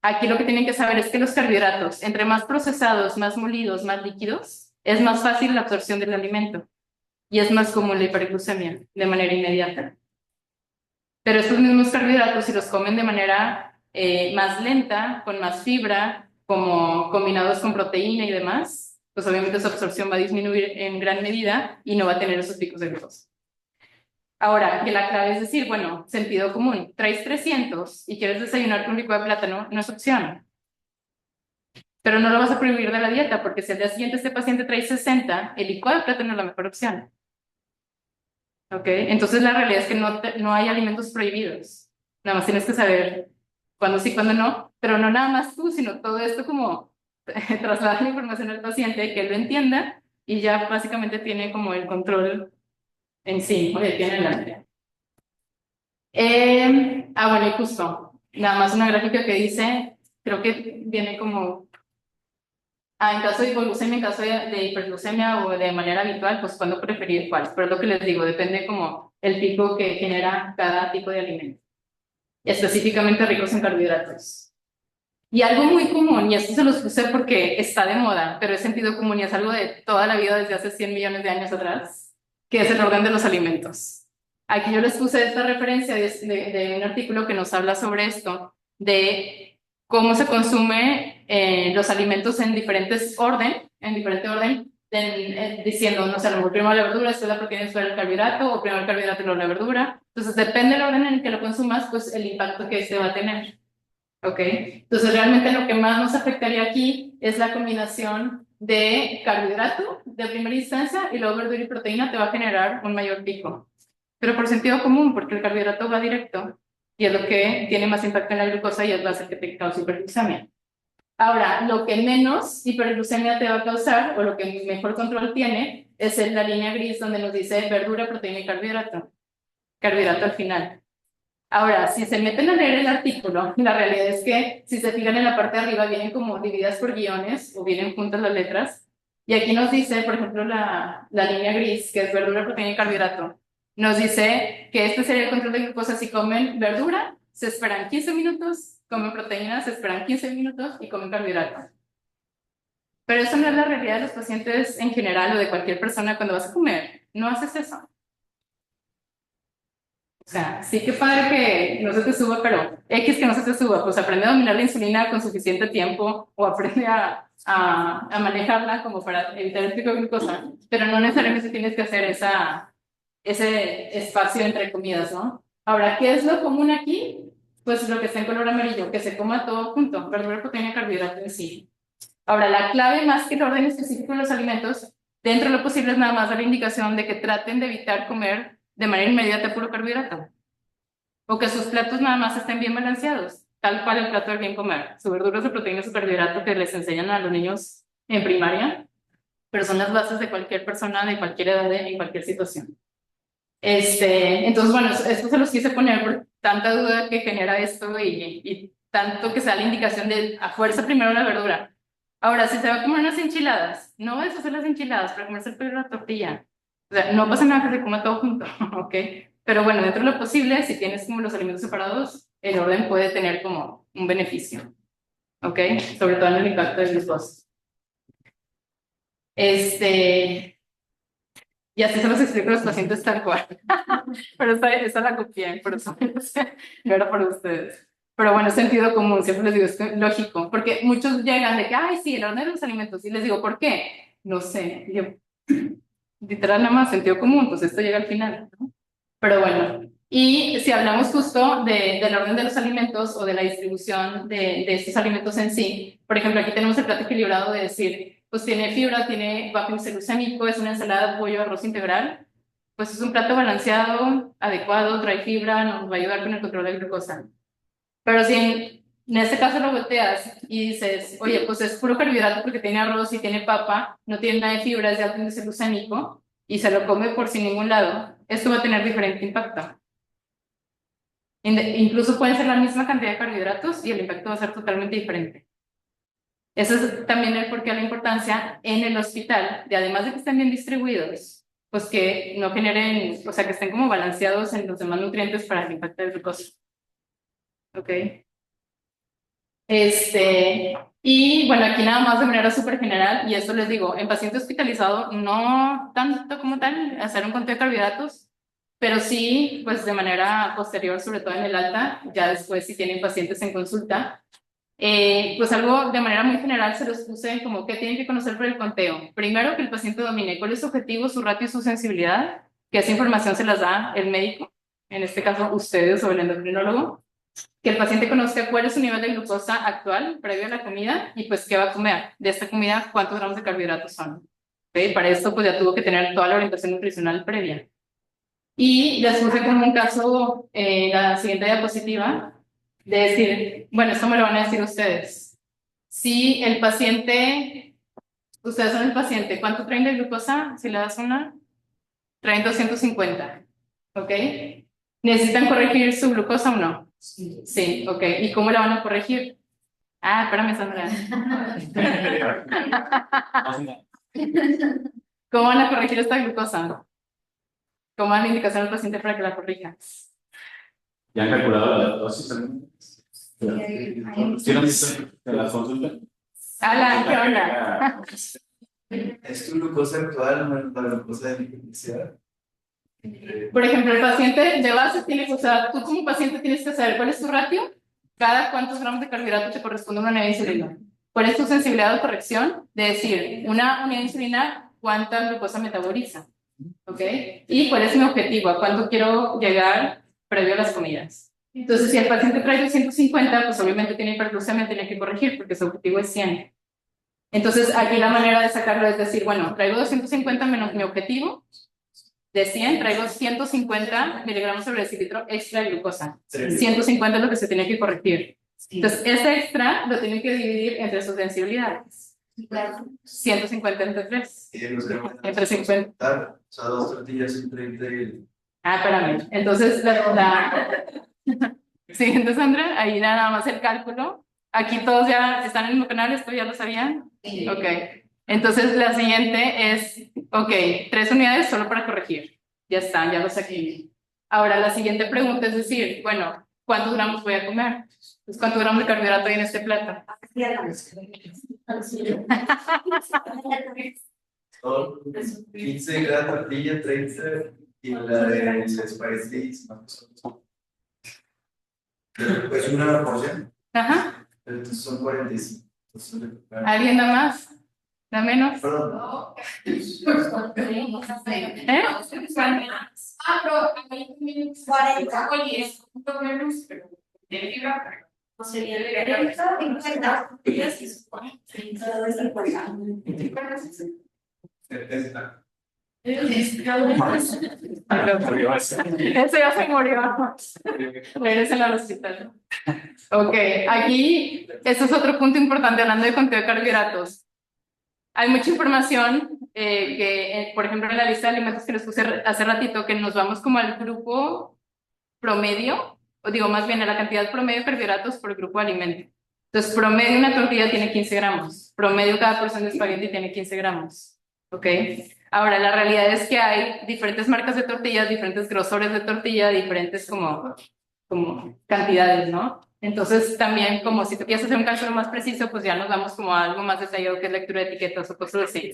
Aquí lo que tienen que saber es que los carbohidratos, entre más procesados, más molidos, más líquidos, es más fácil la absorción del alimento y es más común la hiperglucemia de manera inmediata. Pero estos mismos carbohidratos, si los comen de manera más lenta, con más fibra, como combinados con proteína y demás, pues obviamente su absorción va a disminuir en gran medida y no va a tener esos picos de glucosa. Ahora, que la clave es decir, bueno, sentido común, traes 300 y quieres desayunar con un licuado de plátano, no es opción. Pero no lo vas a prohibir de la dieta, porque si al día siguiente este paciente trae 60, el licuado de plátano es la mejor opción. ¿Ok? Entonces la realidad es que no hay alimentos prohibidos. Nada más tienes que saber cuándo sí, cuándo no, pero no nada más tú, sino todo esto como trasladar la información al paciente, que él lo entienda y ya básicamente tiene como el control en sí, o ya tiene la área. Bueno, y justo, nada más una gráfica que dice, creo que viene como en caso de hipoglucemia, en caso de hiperglucemia o de manera habitual, pues cuándo preferir cuál. Pero es lo que les digo, depende como el pico que genera cada tipo de alimento. Específicamente ricos en carbohidratos. Y algo muy común, y esto se los puse porque está de moda, pero es sentido común y es algo de toda la vida desde hace 100 millones de años atrás, que es el orden de los alimentos. Aquí yo les puse esta referencia de un artículo que nos habla sobre esto, de cómo se consume los alimentos en diferente orden, diciendo, no sé, a lo mejor primero la verdura, después la proteína, después el carbohidrato, o primero el carbohidrato y luego la verdura. Entonces, depende del orden en el que lo consumas, pues el impacto que este va a tener. ¿Ok? Entonces, realmente lo que más nos afectaría aquí es la combinación de carbohidrato de primera instancia y luego verdura y proteína te va a generar un mayor pico. Pero por sentido común, porque el carbohidrato va directo y es lo que tiene más impacto en la glucosa y es lo que hace que te cause hiperglucemia. Ahora, lo que menos hiperglucemia te va a causar o lo que mejor control tiene es en la línea gris donde nos dice verdura, proteína y carbohidrato. Carbohidrato al final. Ahora, si se meten a leer el artículo, la realidad es que si se fijan en la parte de arriba vienen como divididas por guiones o vienen juntas las letras. Y aquí nos dice, por ejemplo, la línea gris, que es verdura, proteína y carbohidrato, nos dice que este sería el control de glucosa si comen verdura, se esperan 15 minutos, comen proteína, se esperan 15 minutos y comen carbohidrato. Pero eso no es la realidad de los pacientes en general o de cualquier persona cuando vas a comer. No haces eso. O sea, sí que padre que no se te suba, pero X que no se te suba, pues aprende a dominar la insulina con suficiente tiempo o aprende a manejarla como para evitar el pico de glucosa, pero no necesariamente tienes que hacer ese espacio entre comidas, ¿no? Ahora, ¿qué es lo común aquí? Pues lo que está en color amarillo, que se coma todo junto, verdura, proteína, carbohidrato en sí. Ahora, la clave más que el orden específico de los alimentos, dentro de lo posible es nada más dar la indicación de que traten de evitar comer de manera inmediata puro carbohidrato. O que sus platos nada más estén bien balanceados, tal cual el plato del bien comer. Su verdura, su proteína, su carbohidrato que les enseñan a los niños en primaria, pero son las bases de cualquier persona, de cualquier edad, en cualquier situación. Entonces, bueno, esto se los quise poner por tanta duda que genera esto y tanto que sea la indicación de a fuerza primero la verdura. Ahora, si se va a comer unas enchiladas, no es hacer las enchiladas para comerse el pollo y la tortilla. O sea, no pasa nada que se coma todo junto, ¿ok? Pero bueno, dentro de lo posible, si tienes como los alimentos separados, el orden puede tener como un beneficio, ¿ok? Sobre todo en el impacto de glucosa. Y así se los explico a los pacientes tal cual. Pero esa la copié, por eso no era para ustedes. Pero bueno, sentido común, siempre les digo, es lógico, porque muchos llegan de que, ay, sí, el orden de los alimentos, y les digo, ¿por qué? No sé, yo, literal nada más, sentido común, pues esto llega al final, ¿no? Pero bueno, y si hablamos justo del orden de los alimentos o de la distribución de estos alimentos en sí, por ejemplo, aquí tenemos el plato equilibrado de decir, pues tiene fibra, tiene bajo índice glucémico, es una ensalada de pollo, arroz integral, pues es un plato balanceado, adecuado, trae fibra, nos va a ayudar con el control de glucosa. Pero si en este caso lo volteas y dices, oye, pues es puro carbohidrato porque tiene arroz y tiene papa, no tiene nada de fibra, es de alto índice glucémico, y se lo come por sin ningún lado, esto va a tener diferente impacto. Incluso pueden ser la misma cantidad de carbohidratos y el impacto va a ser totalmente diferente. Eso es también el porqué de la importancia en el hospital, de además de que estén bien distribuidos, pues que no generen, o sea, que estén como balanceados en los demás nutrientes para el impacto de glucosa. ¿Ok? Y bueno, aquí nada más de manera súper general, y esto les digo, en paciente hospitalizado no tanto como tal, hacer un conteo de carbohidratos, pero sí, pues de manera posterior, sobre todo en el alta, ya después si tienen pacientes en consulta, pues algo de manera muy general se los puse como que tienen que conocer por el conteo. Primero, que el paciente domine cuál es su objetivo, su ratio y su sensibilidad, que esa información se las da el médico, en este caso ustedes o el endocrinólogo. Que el paciente conozca cuál es su nivel de glucosa actual previo a la comida y pues qué va a comer. De esta comida, cuántos gramos de carbohidratos son. ¿Okay? Para esto pues ya tuvo que tener toda la orientación nutricional previa. Y les puse como un caso la siguiente diapositiva de decir, bueno, esto me lo van a decir ustedes. Si el paciente, ustedes son el paciente, ¿cuánto traen de glucosa? Si le das una, traen 250. ¿Ok? ¿Necesitan corregir su glucosa o no? Sí, ok. ¿Y cómo la van a corregir? Ah, espérame, Sandra. ¿Cómo van a corregir esta glucosa? ¿Cómo dan la indicación al paciente para que la corrija? ¿Ya han calculado la dosis? ¿Tienen visto en la consulta? Alan, ¿qué onda? ¿Es tu glucosa actual o la glucosa de mi inicial? Por ejemplo, el paciente de base tiene, o sea, tú como paciente tienes que saber cuál es tu ratio, cada cuántos gramos de carbohidrato te corresponde a una unidad de insulina. ¿Cuál es tu sensibilidad de corrección? De decir, una unidad de insulina, ¿cuánta glucosa metaboliza? ¿Ok? ¿Y cuál es mi objetivo? ¿A cuánto quiero llegar previo a las comidas? Entonces, si el paciente trae 250, pues obviamente tiene hiperglucemia, tiene que corregir porque su objetivo es 100. Entonces, aquí la manera de sacarlo es decir, bueno, traigo 250 menos mi objetivo, de 100, traigo 150 miligramos sobre decilitro extra de glucosa. 150 es lo que se tiene que corregir. Entonces, ese extra lo tienen que dividir entre sus sensibilidades. 150 entre 3. Entre 50. O sea, 2 tortillas, un 30 y... Ah, espérame. Entonces, Siguiente, Sandra, ahí nada más el cálculo. Aquí todos ya están en el mismo canal, esto ya lo sabían. Sí. Ok. Entonces la siguiente es, ok, 3 unidades solo para corregir. Ya están, ya lo saqué. Ahora la siguiente pregunta es decir, bueno, ¿cuántos gramos voy a comer? Pues, ¿cuántos gramos de carbohidrato hay en este plato? Son 15 gramos de tortilla, 30 y la de espagueti pues una porción, Ajá. entonces son 45. Entonces, ¿Alguien da más? ¿Da menos? perdón, ¿Eh? Ah, pero a mí también 40. Oye, es un poco menos, pero tiene que ir. No sería de 50. Y así es 40. 70. Ese ya se murió. Regresen al hospital. Ok, aquí, este es otro punto importante hablando de contenido de carbohidratos. Hay mucha información por ejemplo, en la lista de alimentos que les puse hace ratito, que nos vamos como al grupo promedio, o digo más bien a la cantidad promedio de carbohidratos por grupo de alimento. Entonces, promedio una tortilla tiene 15 gramos, promedio cada porción de espagueti tiene 15 gramos. ¿Ok? Ahora, la realidad es que hay diferentes marcas de tortillas, diferentes grosores de tortilla, diferentes como cantidades, ¿no? Entonces, también como si tú quieres hacer un cálculo más preciso, pues ya nos vamos como a algo más detallado que es lectura de etiquetas o cosas así.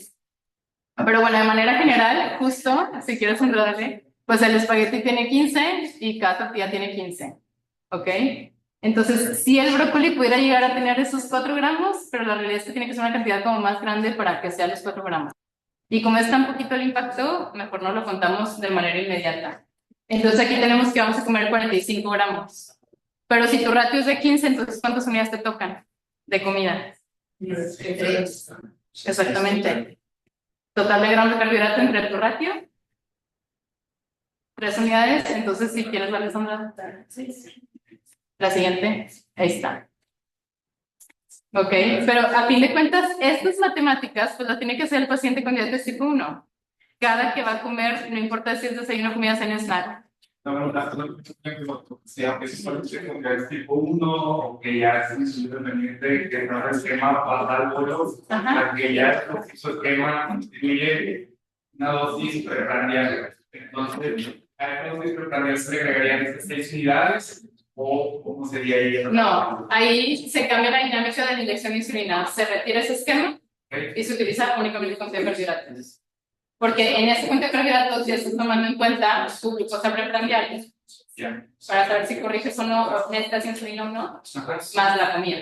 Pero bueno, de manera general, justo, si quieres enredarle, pues el espagueti tiene 15 y cada tortilla tiene 15, ¿ok? Entonces, si el brócoli pudiera llegar a tener esos 4 gramos, pero la realidad es que tiene que ser una cantidad como más grande para que sea los 4 gramos. Y como es tan poquito el impacto, mejor no lo contamos de manera inmediata. Entonces aquí tenemos que vamos a comer 45 gramos. Pero si tu ratio es de 15, entonces ¿cuántas unidades te tocan de comida? 3. Exactamente. Total de gramos de carbohidrato entre tu ratio. 3 unidades. Entonces, si quieres, darle Sandra. La siguiente. Ahí está. Ok, pero a fin de cuentas, estas matemáticas, pues las tiene que hacer el paciente con diabetes tipo 1. Cada que va a comer, no importa si es desayuno, comida, cena, snack. No, sea que es tipo 1 o que ya es independiente, que no es esquema para dar vuelos, que ya su esquema constituye una dosis preprandial. Entonces, a esta dosis preprandial se le agregarían estas 6 unidades o cómo sería ahí. No, ahí se cambia la dinámica de la inyección de insulina. Se retira ese esquema y se utiliza únicamente con carbohidratos. Porque en ese cuento de carbohidratos ya estás tomando en cuenta tu glucosa preprandial para saber si corriges o no, necesitas insulina o no, más la comida.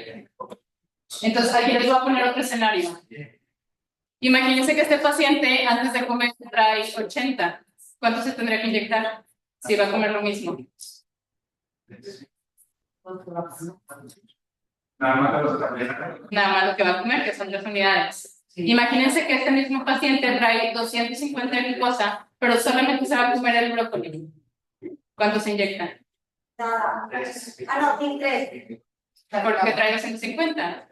Entonces aquí les voy a poner otro escenario. Imagínense que este paciente antes de comer trae 80. ¿Cuánto se tendría que inyectar si va a comer lo mismo? Nada más lo que va a comer, que son 3 unidades. Imagínense que este mismo paciente trae 250 de glucosa, pero solamente se va a comer el brócoli. ¿Cuánto se inyecta? Nada. Ah, no, tiene 3. Porque trae 250.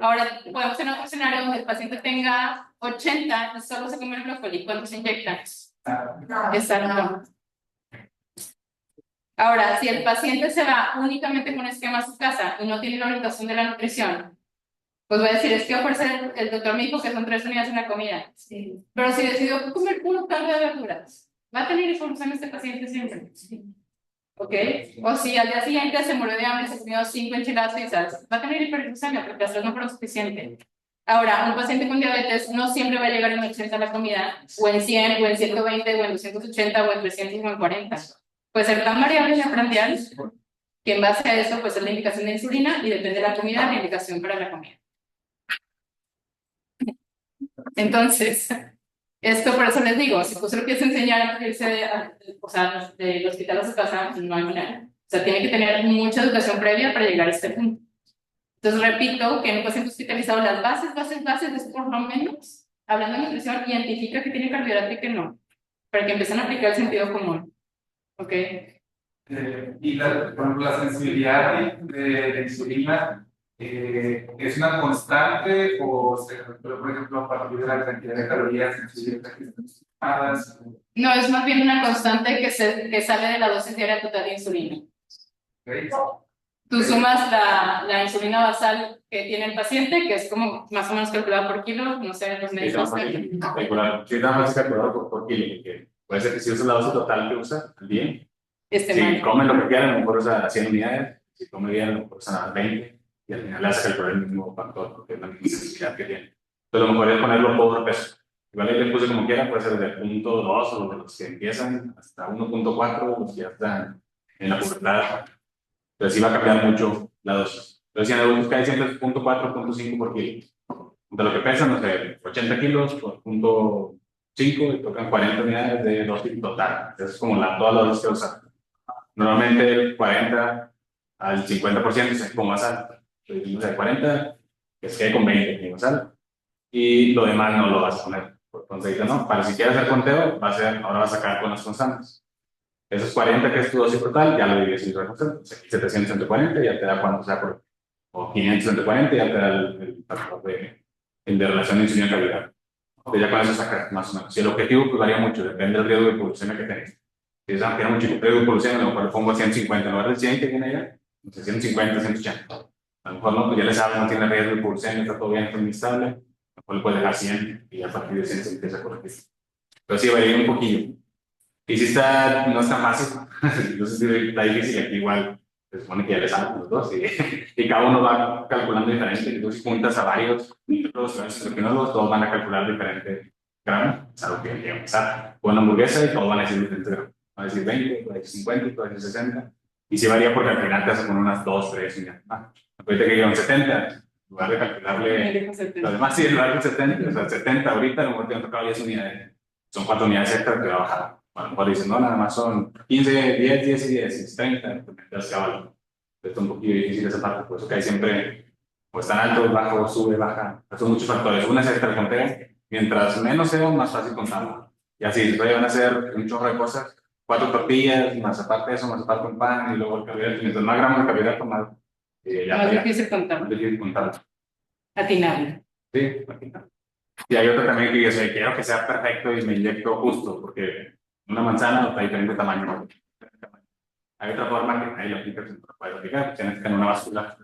Ahora, podemos tener otro escenario donde el paciente tenga 80 y solo se come el brócoli. ¿Cuánto se inyecta? Exacto. Ahora, si el paciente se va únicamente con esquema a su casa y no tiene la orientación de la nutrición, pues voy a decir, es que ofrecer el doctor me dijo que son 3 unidades en la comida. Sí. Pero si decidió comer puro caldo de verduras, ¿va a tener hiperglucemia este paciente siempre? Sí. ¿Ok? O si al día siguiente se murió de hambre y se comió 5 enchiladas suizas, va a tener hiperglucemia porque las 3 no fueron suficientes. Ahora, un paciente con diabetes no siempre va a llegar en 80 a la comida, o en 100, o en 120, o en 280, o en 300, o en 40. Puede ser tan variable la prandial que en base a eso, pues es la indicación de insulina y depende de la comida, la indicación para la comida. Entonces, esto por eso les digo, si tú se lo quieres enseñar a irse del hospital a su casa, no hay manera. O sea, tiene que tener mucha educación previa para llegar a este punto. Entonces, repito que en un paciente hospitalizado las bases es por lo menos, hablando de nutrición, identifica que tiene carbohidrato y que no, para que empiecen a aplicar el sentido común. ¿Ok? Y por ejemplo, la sensibilidad de insulina es una constante o se calcula, por ejemplo, a partir de la cantidad de calorías que están estimadas. No, es más bien una constante que sale de la dosis diaria total de insulina. Tú sumas la insulina basal que tiene el paciente, que es como más o menos calculada por kilo, no sé, los Sí, médicos. sí, nada más calculado por kilo, porque puede ser que si usa la dosis total que usa al día, si mal. come lo que quiera, a lo mejor usa 100 unidades, si come bien, a lo mejor usa 20, y al final le hace calcular el mismo factor, porque es la misma sensibilidad que tiene. Entonces, lo mejor es ponerlo por peso. Igual ahí le puse como quiera, puede ser desde el punto 2 o de los que empiezan hasta 1.4, los que ya están en la pubertad. Entonces, sí va a cambiar mucho la dosis. Entonces, si en adultos cae siempre es 0.4, 0.5 por kilo. De lo que pesan, no sé, 80 kilos por 0.5 y tocan 40 unidades de dosis total. Esa es como todas las dosis que usan. Normalmente el 40 al 50% es como más alto. Entonces, o sea, 40, que se quede con 20 como más alto. Y lo demás no lo vas a poner por conceito, ¿no? Para si quieres hacer conteo, ahora vas a sacar con las constantes. Esos 40 que es tu dosis total, ya lo divides entre las constantes. Aquí 700 entre 40 ya te da cuánto sea por, o 500 entre 40 ya te da el factor de relación de insulina-calidad. Entonces ya con eso sacas más o menos. Si el objetivo pues varía mucho, depende del riesgo de hipoglucemia que tengas. Si es tiene mucho riesgo de hipoglucemia, a lo mejor le pongo 150 en lugar del 100 que viene allá, entonces 150, 180. A lo mejor no, pues ya le sabes, no tiene riesgo de hipoglucemia, está todo bien, está muy estable, a lo mejor le puedes dejar 100 y a partir de 100 se empieza a corregir. Pero sí varía un poquillo. Y si no está fácil, entonces sí está difícil, aquí igual se supone que ya le saben los dos y cada uno va calculando diferente, entonces si juntas a varios endocrinólogos, todos van a calcular diferente gramos, es algo que hay que empezar. Con una hamburguesa y todos van a decir diferentes gramos, van a decir 20, van a decir 50, van a decir 60, y sí varía porque al final te hacen con unas 2, 3 y ya. Ahorita que llevan 70, en lugar de calcularle lo demás, sí, en lugar de 70, o sea, 70 ahorita, a lo mejor te han tocado 10 unidades, son 4 unidades extra que va a bajar. A lo mejor dicen, no, nada más son 15, 10, 10 y 10, es 30, entonces ya vale. Está un poquito difícil esa parte, por eso que hay siempre, pues tan alto, bajo, sube, baja, son muchos factores. Una es extra conteo, mientras menos sea, más fácil contarlo. Y así, después van a hacer un chorro de cosas, 4 tortillas, más aparte de eso, más aparte un pan, y luego el carbohidrato, mientras más gramos de carbohidrato, más, más difícil contarlo. Más difícil contarlo. Atinarlo. Sí, atinarlo. Y hay otra también que dice, quiero que sea perfecto y me inyecto justo, porque una manzana está de diferente tamaño. Hay otra forma que nadie lo aplica, que se puede aplicar, tienes que tener una báscula.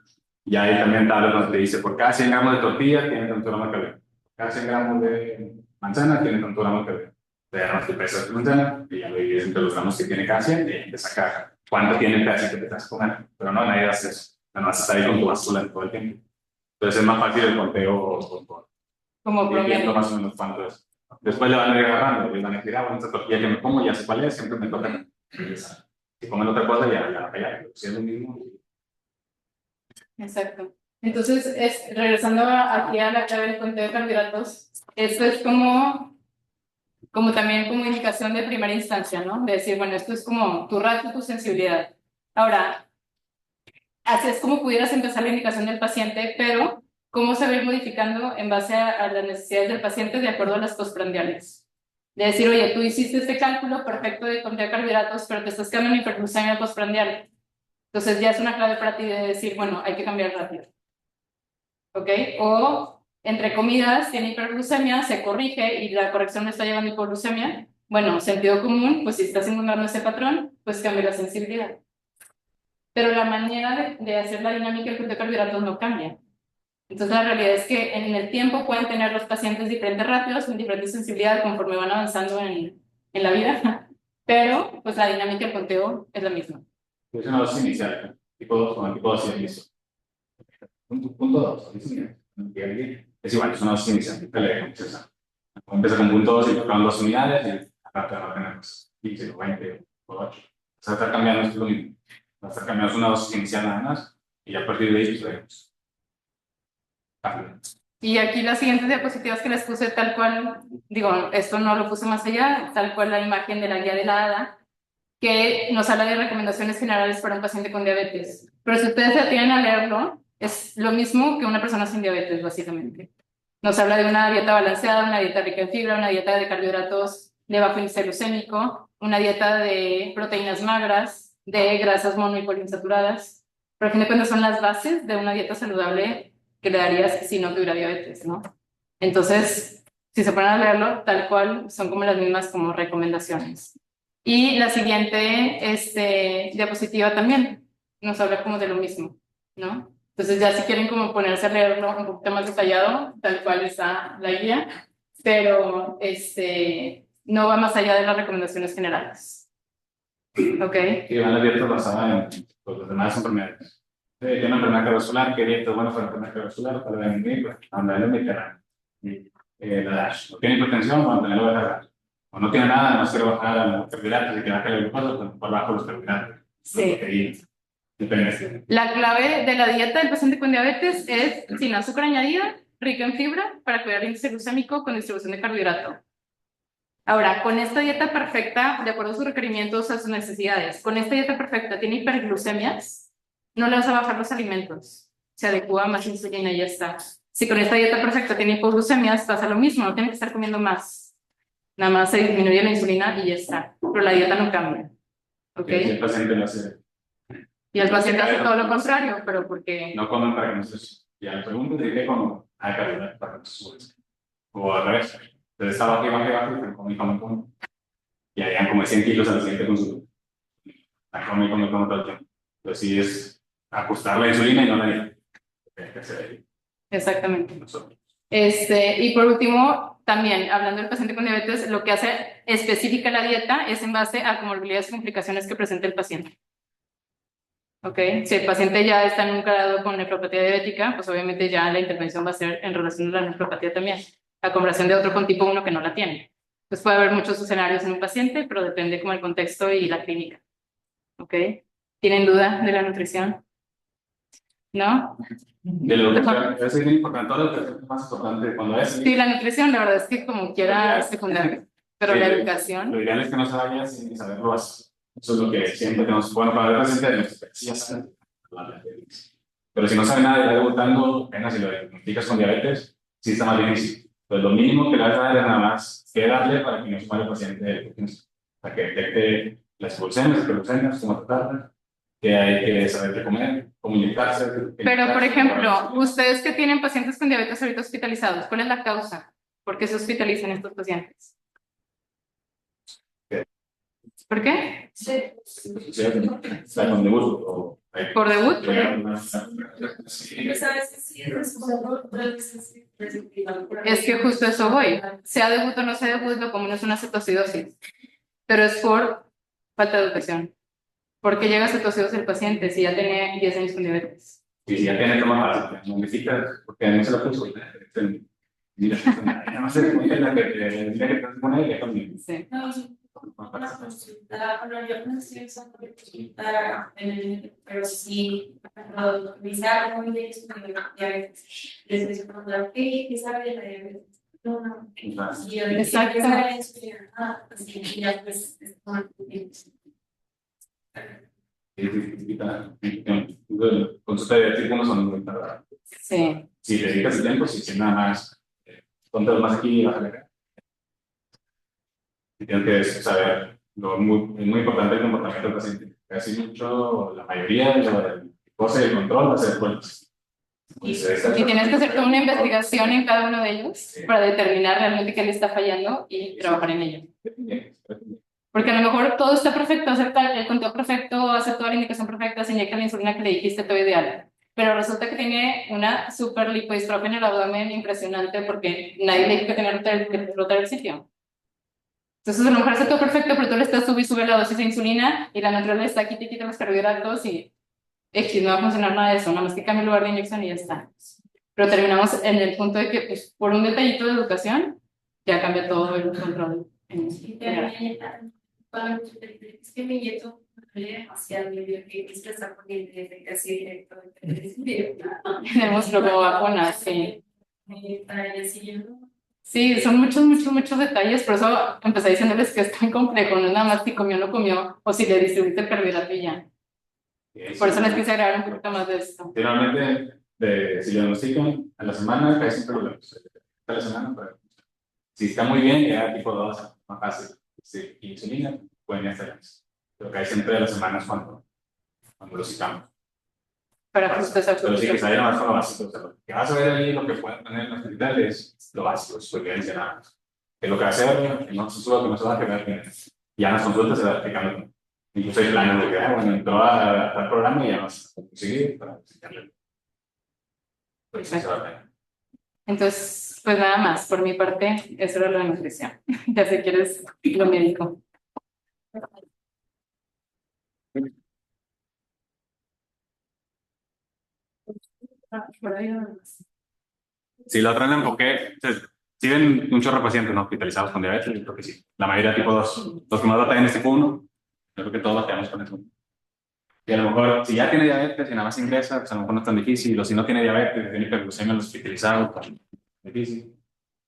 Y ahí también tablas donde te dice, por cada 100 gramos de tortilla tiene tanto gramos de calorías. Por cada 100 gramos de manzana tiene tanto gramos de calorías. Te dan tu peso de manzana y ya lo divides entre los gramos que tiene cada 100 y te saca cuánto tiene el pedacito que te estás comiendo. Pero no, nadie hace eso. No vas a estar ahí con tu báscula todo el tiempo. Entonces es más fácil el conteo como promedio. Más o menos cuánto es. Después le van a ir agarrando, le van a decir, bueno, esta tortilla que me como ya sé cuál es, siempre me toca. Si comen otra cosa, ya la callan, si es lo mismo. Exacto. Entonces, regresando aquí a la clave del conteo de carbohidratos, esto es como también como indicación de primera instancia, ¿no? De decir, bueno, esto es como tu ratio, tu sensibilidad. Ahora, así es como pudieras empezar la indicación del paciente, pero cómo se va a ir modificando en base a las necesidades del paciente de acuerdo a las postprandiales. De decir, oye, tú hiciste este cálculo perfecto de conteo de carbohidratos, pero te estás quedando en hiperglucemia postprandial. Entonces ya es una clave para ti de decir, bueno, hay que cambiar rápido. ¿Ok? O entre comidas tiene hiperglucemia, se corrige y la corrección le está llevando a hipoglucemia. Bueno, sentido común, pues si estás encontrando ese patrón, pues cambia la sensibilidad. Pero la manera de hacer la dinámica del conteo de carbohidratos no cambia. Entonces la realidad es que en el tiempo pueden tener los pacientes diferentes ratios, diferente sensibilidad conforme van avanzando en la vida, pero pues la dinámica del conteo es la misma. Es una dosis inicial, tipo 2 con el tipo 2 y listo. Punto 2, es igual, es una dosis inicial. Empieza con punto 2 y tocan 2 unidades y aparte va a tener 15 o 20 o 8. O sea, está cambiando, es lo mismo. Va a estar cambiando una dosis inicial nada más y a partir de ahí pues veremos. Y aquí las siguientes diapositivas que les puse tal cual, digo, esto no lo puse más allá, tal cual la imagen de la guía de la ADA, que nos habla de recomendaciones generales para un paciente con diabetes. Pero si ustedes se atienen a leerlo, es lo mismo que una persona sin diabetes, básicamente. Nos habla de una dieta balanceada, una dieta rica en fibra, una dieta de carbohidratos de bajo índice glucémico, una dieta de proteínas magras, de grasas mono y poliinsaturadas. Pero a fin de cuentas son las bases de una dieta saludable que le darías si no tuviera diabetes, ¿no? Entonces, si se ponen a leerlo, tal cual, son como las mismas como recomendaciones. Y la siguiente diapositiva también. nos habla como de lo mismo, ¿no? Entonces ya si quieren como ponerse a leerlo un poquito más detallado, tal cual está la guía, pero no va más allá de las recomendaciones generales. ¿Ok? Y van las dietas basadas en pues, las demás enfermedades. Tiene una enfermedad cardiovascular, ¿qué dieta es buena para la enfermedad cardiovascular? Para la enemiga, anda en el Mediterráneo. La DASH, no tiene hipertensión, mantenerlo bajar. O no tiene nada, no quiere bajar a los carbohidratos y que baje el glucosa, pues por bajo los carbohidratos. Sí. Depende. La clave de la dieta del paciente con diabetes es sin azúcar añadida, rica en fibra, para cuidar el índice glucémico con distribución de carbohidrato. Ahora, con esta dieta perfecta, de acuerdo a sus requerimientos, a sus necesidades, con esta dieta perfecta tiene hiperglucemias, no le vas a bajar los alimentos, se adecua más insulina y ya está. Si con esta dieta perfecta tiene hipoglucemias, pasa lo mismo, no tiene que estar comiendo más. Nada más se disminuye la insulina y ya está. Pero la dieta no cambia. ¿Ok? Si el paciente lo hace. Y el paciente hace todo lo contrario, pero porque... No comen para que no se... Ya el segundo te diré como hay calidad para que no se suba. O al revés. Entonces estaba aquí, baja, come. Y harían como 100 kilos al siguiente consumo. A come todo el tiempo. Entonces sí es ajustar la insulina y no la dieta. Exactamente. Y por último, también hablando del paciente con diabetes, lo que hace específica la dieta es en base a comorbilidades y complicaciones que presenta el paciente. ¿Ok? Si el paciente ya está en un grado con nefropatía diabética, pues obviamente ya la intervención va a ser en relación a la nefropatía también, a comparación de otro con tipo 1 que no la tiene. Pues puede haber muchos escenarios en un paciente, pero depende como el contexto y la clínica. ¿Ok? ¿Tienen duda de la nutrición? ¿No? De la educación, eso es muy importante, toda la educación es más importante cuando es. Sí, la nutrición, la verdad es que como quiera es secundaria, pero la educación. Lo ideal es que no se vaya sin saberlo. Eso es lo que siempre tenemos. Bueno, para el paciente, sí, ya saben. Pero si no sabe nada y está debutando, apenas si lo diagnosticas con diabetes, sí está más difícil. Pues lo mínimo que le vas a dar es nada más que darle para que no se vaya el paciente, para que detecte las glucemias, cómo tratarlas, que hay que saber qué comer, cómo inyectarse. Pero, por ejemplo, ustedes que tienen pacientes con diabetes ahorita hospitalizados, ¿cuál es la causa? ¿Por qué se hospitalizan estos pacientes? ¿Por qué? Con debut. ¿Por debut? Es que justo eso voy. Sea debut o no sea debut, lo común es una cetoacidosis. Pero es por falta de educación. ¿Por qué llega cetoacidosis el paciente si ya tiene 10 años con diabetes? Y si ya tiene toma básica, no necesitas, porque no se la puso. Mira, nada más se pone la que te pone ella también. Sí. Bueno, yo no estoy usando pero sí, revisar muy bien su diabetes. Les decimos, ¿qué sabe de la diabetes? No. Exacto. Consulta de tipo no son muy tardadas. Sí. Si le dedicas el tiempo, si nada más, ponte más aquí y bájale acá. Y tienes que saber, es muy importante el comportamiento del paciente. Casi mucho, la mayoría de la cosa y el control va a ser fuertes. Y tienes que hacer toda una investigación en cada uno de ellos para determinar realmente qué le está fallando y trabajar en ello. Porque a lo mejor todo está perfecto, hacer el conteo perfecto, hacer toda la indicación perfecta, se inyecta la insulina que le dijiste, todo ideal. Pero resulta que tiene una super lipodistrofia en el abdomen impresionante porque nadie le dijo que tenía que rotar el sitio. Entonces a lo mejor hace todo perfecto, pero tú le estás sube la dosis de insulina y la natural le está quita los carbohidratos y X, no va a funcionar nada de eso, nada más que cambia el lugar de inyección y ya está. Pero terminamos en el punto de que pues, por un detallito de educación ya cambia todo el control. Es que mi nieto demasiado que es que está poniendo casi directo. Tenemos luego vacunas, sí. Sí, son muchos detalles, por eso empecé diciéndoles que es tan complejo, no es nada más si comió o no comió, o si le distribuiste el carbohidrato y ya. Por eso les quise agregar un poquito más de esto. Finalmente, si lo diagnostican a la semana, cae sin problemas. A la semana, pero si está muy bien, ya tipo 2, más fácil. Si insulina, pueden ya estar. Pero cae siempre a las semanas cuando lo citamos. Para justo esa pero sí que se vaya más con lo básico. O sea, lo que vas a ver ahí, lo que pueden tener en la hospital es lo básico, su evidencia nada más. Que lo que va a hacer, que no se suba, que no se va a quedar bien. Ya en las consultas se va explicando Incluso hay planes de que, bueno, entró al programa y ya nos conseguir para enseñarle. Pues sí, se va a ver. Entonces, pues nada más, por mi parte, eso era lo de nutrición. Ya si quieres lo médico. Sí, la otra la enfoqué. Si ven un chorro de pacientes ¿no? hospitalizados con diabetes, yo creo que sí. La mayoría tipo 2. Los que más batallan es tipo 1. Yo creo que todos batallamos con eso. Y a lo mejor, si ya tiene diabetes y nada más ingresa, pues a lo mejor no es tan difícil. O si no tiene diabetes, tiene hiperglucemia en los hospitalizados, pues difícil.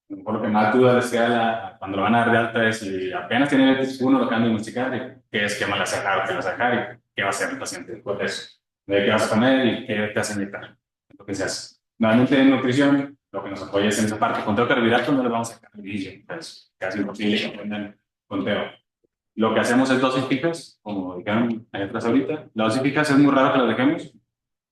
A lo mejor lo que más duda les queda cuando lo van a dar de alta es si apenas tiene diabetes tipo 1, lo acaban de diagnosticar, qué esquema le vas a dejar, qué le vas a dejar y qué va a hacer el paciente después de eso. De qué vas a comer y qué te vas a inyectar. Es lo que se hace. Normalmente en nutrición, lo que nos apoya es en esa parte. Conteo carbohidratos no les vamos a sacar el inicio, es casi imposible que aprendan conteo. Lo que hacemos es dosis fijas, como dijeron ahí atrás ahorita. La dosis fijas es muy raro que la dejemos.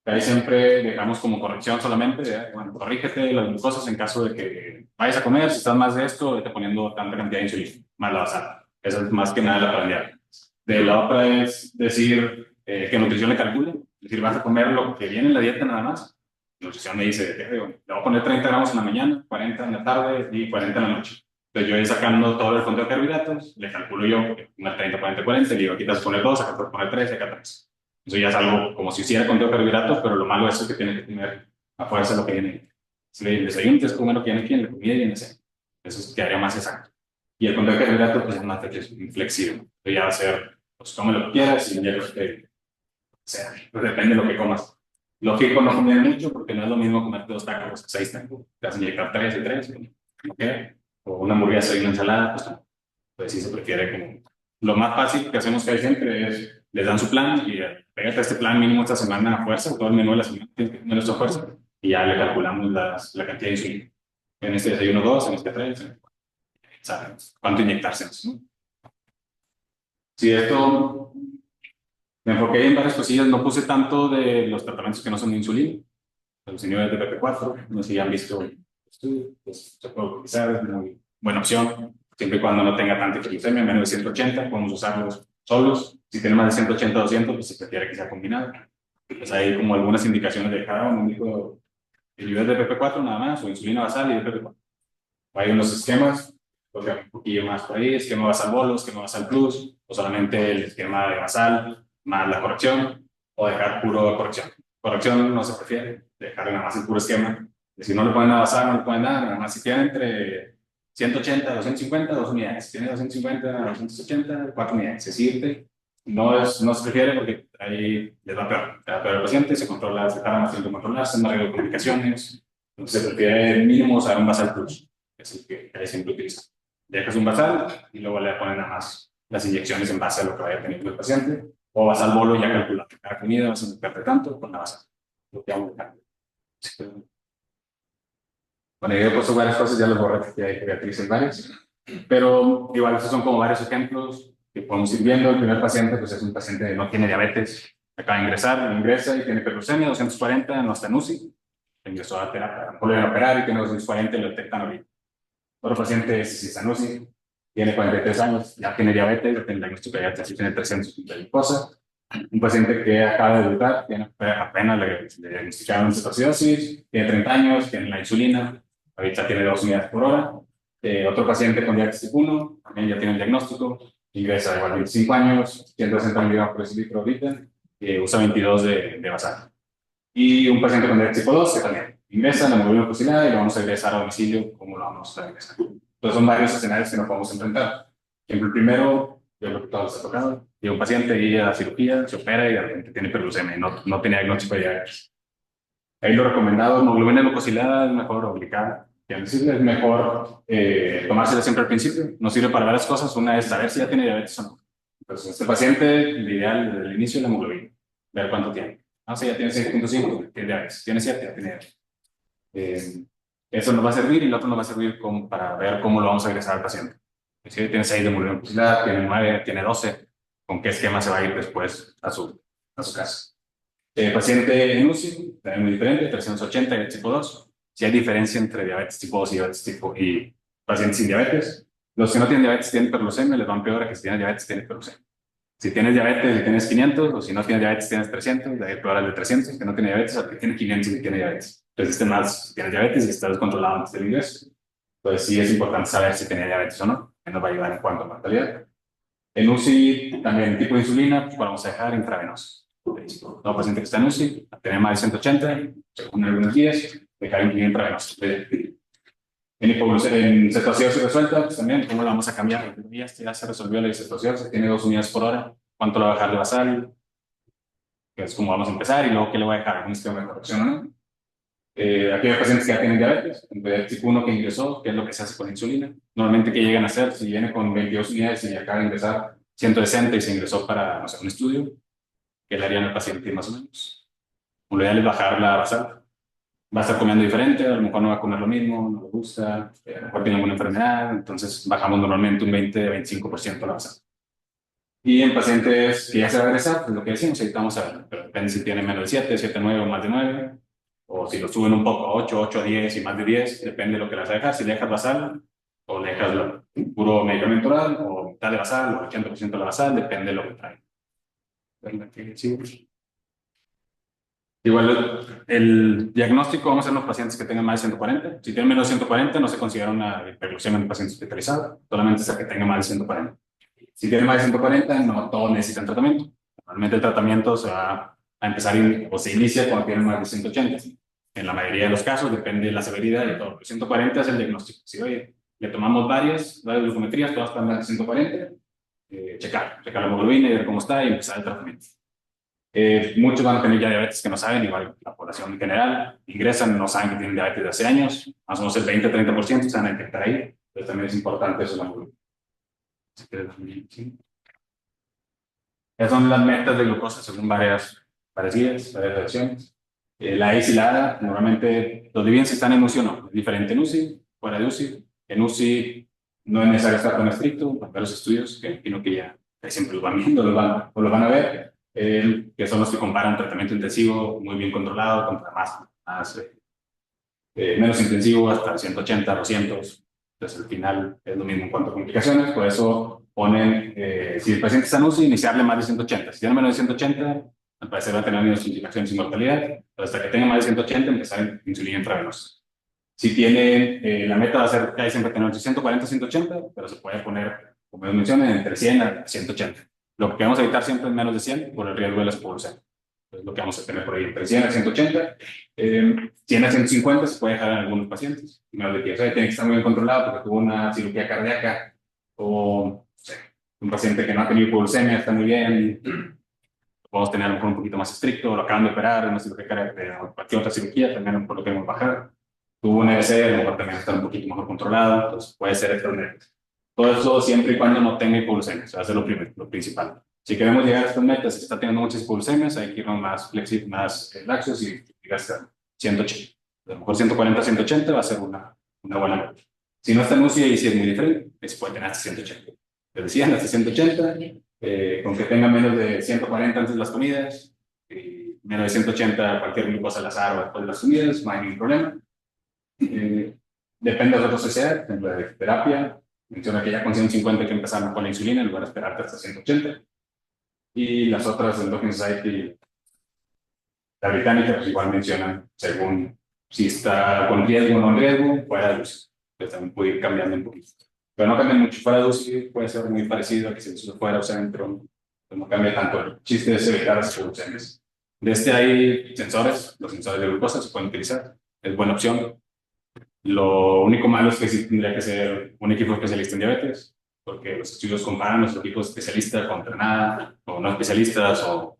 Ahí siempre dejamos como corrección solamente, bueno, corrígete las glucosas en caso de que vayas a comer, si estás más de esto, vete poniendo tanta cantidad de insulina, más la basal. Esa es más que nada la prandial. De la otra es decir que nutrición le calcule, es decir, vas a comer lo que viene en la dieta nada más. Nutrición me dice, le voy a poner 30 gramos en la mañana, 40 en la tarde y 40 en la noche. Entonces yo voy sacando todo el conteo de carbohidratos, le calculo yo, una 30, 40, 40, le digo, aquí te vas a poner 2, acá te vas a poner 3, acá 3. Eso ya es algo como si hiciera conteo de carbohidratos, pero lo malo es que tiene que tener a fuerza lo que viene. Si le desayuno, tienes que comer lo que viene aquí, en la comida viene así. Eso quedaría más exacto. Y el conteo de carbohidratos, pues es más flexible. Entonces ya va a ser, pues come lo que quieras y ya lo que sea. Pues depende de lo que comas. Lógico, no comer mucho, porque no es lo mismo comerte 2 tacos que 6 tacos. Te vas a inyectar 3 y 3, ¿okay? O una hamburguesa y una ensalada, pues no. Pues sí se prefiere como... Lo más fácil que hacemos que hay siempre es, les dan su plan y pégate este plan mínimo esta semana a fuerza, todo el menú de la semana tiene que tener esta fuerza, y ya le calculamos la cantidad de insulina. En este desayuno 2, en este 3, ¿sabes? ¿Cuánto inyectarse? ¿No? Si esto me enfoqué en varias cosillas, no puse tanto de los tratamientos que no son de insulina, los inhibidores de PP4, no sé si han visto estudios, pues se puede utilizar, es muy buena opción, siempre y cuando no tenga tanta hiperglucemia, menos de 180, podemos usarlos solos. Si tiene más de 180 o 200, pues se prefiere que sea combinado. Pues hay como algunas indicaciones de cada uno, dijo inhibidores de PP4 nada más, o insulina basal y de PP4. Hay unos esquemas, porque un poquillo más por ahí, esquema basal bolo, esquema basal plus, o solamente el esquema de basal más la corrección, o dejar puro corrección. Corrección no se prefiere, dejar nada más el puro esquema. Si no le ponen nada basal, no le ponen nada más. Si tiene entre 180 250, 2 unidades. Si tiene 250 280, 4 unidades. Es decir, no se prefiere porque ahí les va peor. Le va peor al paciente, se controla, se tarda más tiempo en controlarse, más riesgo de complicaciones. Entonces se prefiere mínimo usar un basal plus, que es el que siempre utiliza. Dejas un basal y luego le ponen nada más las inyecciones en base a lo que vaya teniendo el paciente. O basal bolo ya calculado. Cada comida vas a inyectarte tanto con la basal. Lo que vamos a dejar. Bueno, yo he puesto varias cosas, ya los borré, que hay Beatriz en varios. Pero igual, estos son como varios ejemplos que podemos ir viendo. El primer paciente pues, es un paciente que no tiene diabetes, acaba de ingresar, ingresa y tiene hiperglucemia, 240, no está en UCI. Ingresó a terapia, vuelven a operar y tiene 240 y lo detectan ahorita. Otro paciente sí está en UCI, tiene 43 años, ya tiene diabetes, ya tiene diagnóstico de diabetes, tiene 300 de glucosa. Un paciente que acaba de debutar, tiene apenas le diagnosticaron cetoacidosis, tiene 30 años, tiene la insulina, ahorita tiene 2 unidades por hora. Otro paciente con diabetes tipo 1, también ya tiene el diagnóstico, ingresa igual 25 años, 160 miligramos por decilitro ahorita, usa 22 de basal. Y un paciente con diabetes tipo 2 que también ingresa, la hemoglobina glucosilada y lo vamos a ingresar a domicilio, como lo vamos a ingresar. Entonces son varios escenarios que nos podemos enfrentar. Por ejemplo, el primero, yo creo que todos ha tocado, llega un paciente y a la cirugía, se opera y de repente tiene hiperglucemia y no tiene diagnóstico de diabetes. Ahí lo recomendado, hemoglobina glucosilada es mejor obligada. Es mejor tomársela siempre al principio. Nos sirve para varias cosas. Una es saber si ya tiene diabetes o no. Entonces, este paciente, el ideal desde el inicio es la hemoglobina. Ver cuánto tiene. No sé, ya tiene 6.5, tiene diabetes. Tiene 7, ya tiene diabetes. Eso nos va a servir y el otro nos va a servir para ver cómo lo vamos a ingresar al paciente. Si tiene 6 de hemoglobina glucosilada, tiene 9, tiene 12, ¿con qué esquema se va a ir después a su casa? Paciente en UCI, también muy diferente, 380 y tipo 2. Si hay diferencia entre diabetes tipo 2 y diabetes tipo y pacientes sin diabetes. Los que no tienen diabetes tienen hiperglucemia, les van peor a que si tienen diabetes tienen hiperglucemia. Si tienes diabetes y tienes 500, o si no tienes diabetes tienes 300, de ahí peor al de 300, que no tiene diabetes, al que tiene 500 y que tiene diabetes. Resiste más si tienes diabetes y está descontrolado antes del ingreso. Entonces sí es importante saber si tiene diabetes o no, que nos va a ayudar en cuanto a mortalidad. En UCI, también el tipo de insulina, pues vamos a dejar intravenoso. No, paciente que está en UCI, tiene más de 180, según algunos días, dejar insulina intravenoso. En cetoacidosis resuelta, pues también, ¿cómo la vamos a cambiar? Ya se resolvió la cetoacidosis, tiene 2 unidades por hora. ¿Cuánto le va a dejar de basal? Que es como vamos a empezar, y luego qué le voy a dejar, algún sistema de corrección o no. Aquí hay pacientes que ya tienen diabetes, tipo 1 que ingresó, ¿qué es lo que se hace con insulina? Normalmente, ¿qué llegan a hacer? Si viene con 22 unidades y acaba de ingresar 160 y se ingresó para, no sé, un estudio, ¿qué le harían al paciente más o menos? Lo ideal es bajar la basal. Va a estar comiendo diferente, a lo mejor no va a comer lo mismo, no le gusta, a lo mejor tiene alguna enfermedad, entonces bajamos normalmente un 20-25% la basal. Y en pacientes que ya se va a regresar, pues lo que decimos, evitamos saberlo, pero depende si tiene menos de 7, 7, 9 o más de 9, o si lo suben un poco a 8, 8 a 10 y más de 10, depende de lo que le vas a dejar, si le dejas basal o le dejas puro medicamento oral, o mitad de basal, o 80% de la basal, depende de lo que trae. Igual el diagnóstico, vamos a hacer los pacientes que tengan más de 140. Si tienen menos de 140, no se considera una hiperglucemia en un paciente hospitalizado, solamente hasta que tenga más de 140. Si tienen más de 140, no todos necesitan tratamiento. Normalmente el tratamiento se va a empezar o se inicia cuando tienen más de 180. En la mayoría de los casos, depende de la severidad de todo. 140 es el diagnóstico. Si, oye, le tomamos varias glucometrías, todas están más de 140, checar la hemoglobina y ver cómo está y empezar el tratamiento. Muchos van a tener ya diabetes que no saben, igual la población en general, ingresan, no saben que tienen diabetes de hace años, más o menos el 20-30% se van a detectar ahí, pero también es importante eso. Esas son las metas de glucosa según varias guías, varias reacciones. La ACE y la ADA, normalmente los dividen si están en UCI o no, es diferente en UCI, fuera de UCI. En UCI no es necesario estar tan estricto, para ver los estudios, que imagino que ya siempre los van viendo, los van a ver. Que son los que comparan tratamiento intensivo muy bien controlado contra menos intensivo hasta 180, 200. Entonces, al final es lo mismo en cuanto a complicaciones. Por eso ponen, si el paciente está en UCI, iniciarle más de 180. Si tiene menos de 180, al parecer va a tener menos complicaciones y mortalidad. Pero hasta que tenga más de 180, empezar en insulina intravenosa. Si tiene, la meta va a ser que hay siempre tener 140, 180, pero se puede poner, como les mencioné, entre 100 a 180. Lo que queremos evitar siempre es menos de 100 por el riesgo de la expulsión. Es lo que vamos a tener por ahí, entre 100 a 180. 100 a 150 se puede dejar en algunos pacientes. Menos de 10. Tiene que estar muy bien controlado porque tuvo una cirugía cardíaca o no sé, un paciente que no ha tenido hipoglucemia, está muy bien. Podemos tener a lo mejor un poquito más estricto, lo acaban de operar, una cirugía cardíaca o cualquier otra cirugía, también por lo queremos bajar. Tuvo un EBC, a lo mejor también está un poquito mejor controlado, entonces puede ser estos metas. Todo eso siempre y cuando no tenga hipoglucemia, eso va a ser lo principal. Si queremos llegar a estas metas, si está teniendo muchas hipoglucemias, hay que irnos más flexibles, más laxos y llegar hasta 180. A lo mejor 140, 180 va a ser una buena meta. Si no está en UCI, y si es muy diferente, se puede tener hasta 180. Les decía, hasta 180, con que tenga menos de 140 antes de las comidas, menos de 180 cualquier glucosa al azar o después de las comidas, no hay ningún problema. Depende de la sociedad, por ejemplo, de terapia. Menciona que ya con 150 hay que empezar con la insulina en lugar de esperarte hasta 180. Y las otras, el Endocrine Society, la británica, pues igual mencionan según si está con riesgo o no en riesgo, fuera de UCI. Pues también puede ir cambiando un poquito. Pero no cambia mucho. Fuera de UCI puede ser muy parecido a que si lo fuera o sea dentro. Pues no cambia tanto. El chiste es evitar las evoluciones. De este hay sensores, los sensores de glucosa se pueden utilizar. Es buena opción. Lo único malo es que sí tendría que ser un equipo especialista en diabetes, porque los estudios comparan los equipos especialistas contra nada, o no especialistas, o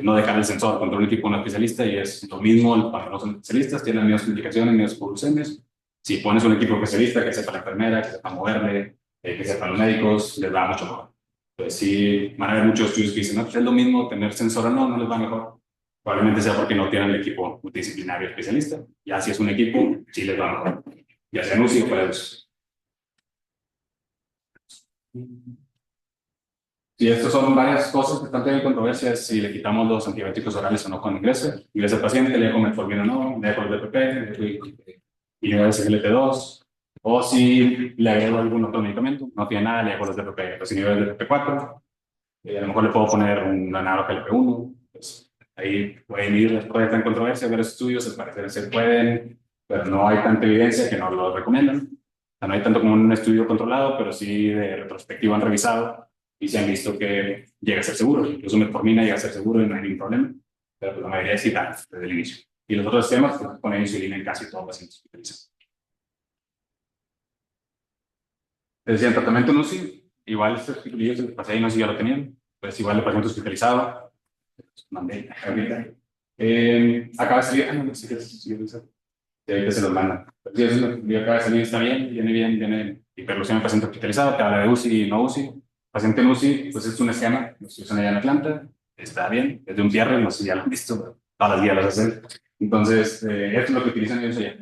no dejar el sensor contra un equipo no especialista, y es lo mismo cuando no son especialistas, tienen las mismas complicaciones, mismas evoluciones. Si pones un equipo especialista que sepa la enfermera, que sepa moverle, que sepan los médicos, les va mucho mejor. Entonces sí, van a haber muchos estudios que dicen, no, pues es lo mismo tener sensor o no, no les va mejor. Probablemente sea porque no tienen el equipo multidisciplinario especialista. Ya si es un equipo, sí les va mejor. Ya sea en UCI o fuera de UCI. Y estas son varias cosas que están teniendo controversia, si le quitamos los antibióticos orales o no con ingreso. Ingresa el paciente, le dejo metformina o no, le dejo el DPP, y le dejo el SGLT2, o si le agrego algún otro medicamento, no tiene nada, le dejo los DPP, los inhibidores del DPP4. A lo mejor le puedo poner un análogo GLP-1, pues ahí pueden ir, después de estar en controversia, ver estudios, al parecer se pueden, pero no hay tanta evidencia que no lo recomiendan. O sea, no hay tanto como un estudio controlado, pero sí de retrospectiva han revisado y se han visto que llega a ser seguro. Incluso metformina llega a ser seguro y no hay ningún problema, pero pues, la mayoría es quitar desde el inicio. Y los otros sistemas pues, ponen insulina en casi todos los pacientes hospitalizados. Les decía, tratamiento en UCI, igual este articulillo que les pasé ahí, no sé si ya lo tenían, pues igual el paciente hospitalizado, mandé ahorita. Acaba de salir, no sé si ahorita se los mandan. Pero sí, eso acaba de salir, está bien, viene hiperlusión del paciente hospitalizado, que habla de UCI y no UCI. Paciente en UCI, pues es un esquema, lo usan allá en Atlanta, está bien, es de un pierre, no sé si ya lo han visto, todas las días las hacen. Entonces, esto es lo que utilizan ellos allá.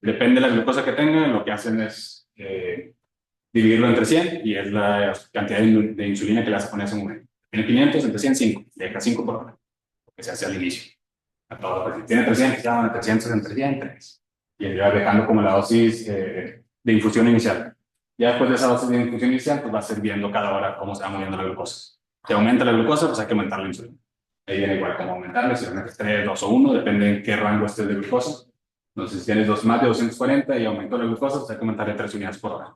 Depende de la glucosa que tengan, lo que hacen es dividirlo entre 100 y es la cantidad de insulina que le vas a poner en ese momento. Tiene 500, entre 100, 5, deja 5 por hora, porque se hace al inicio. A todo, si tiene 300, ya van a 300, entre 100, 3. Y le vas dejando como la dosis de infusión inicial. Ya después de esa dosis de infusión inicial, pues vas a ir viendo cada hora cómo se va moviendo la glucosa. Si aumenta la glucosa, pues hay que aumentar la insulina. Ahí viene igual cómo aumentarla, si aumentas 3, 2 o 1, depende en qué rango estés de glucosa. Entonces, si tienes más de 240 y aumentó la glucosa, pues hay que aumentarle 3 unidades por hora.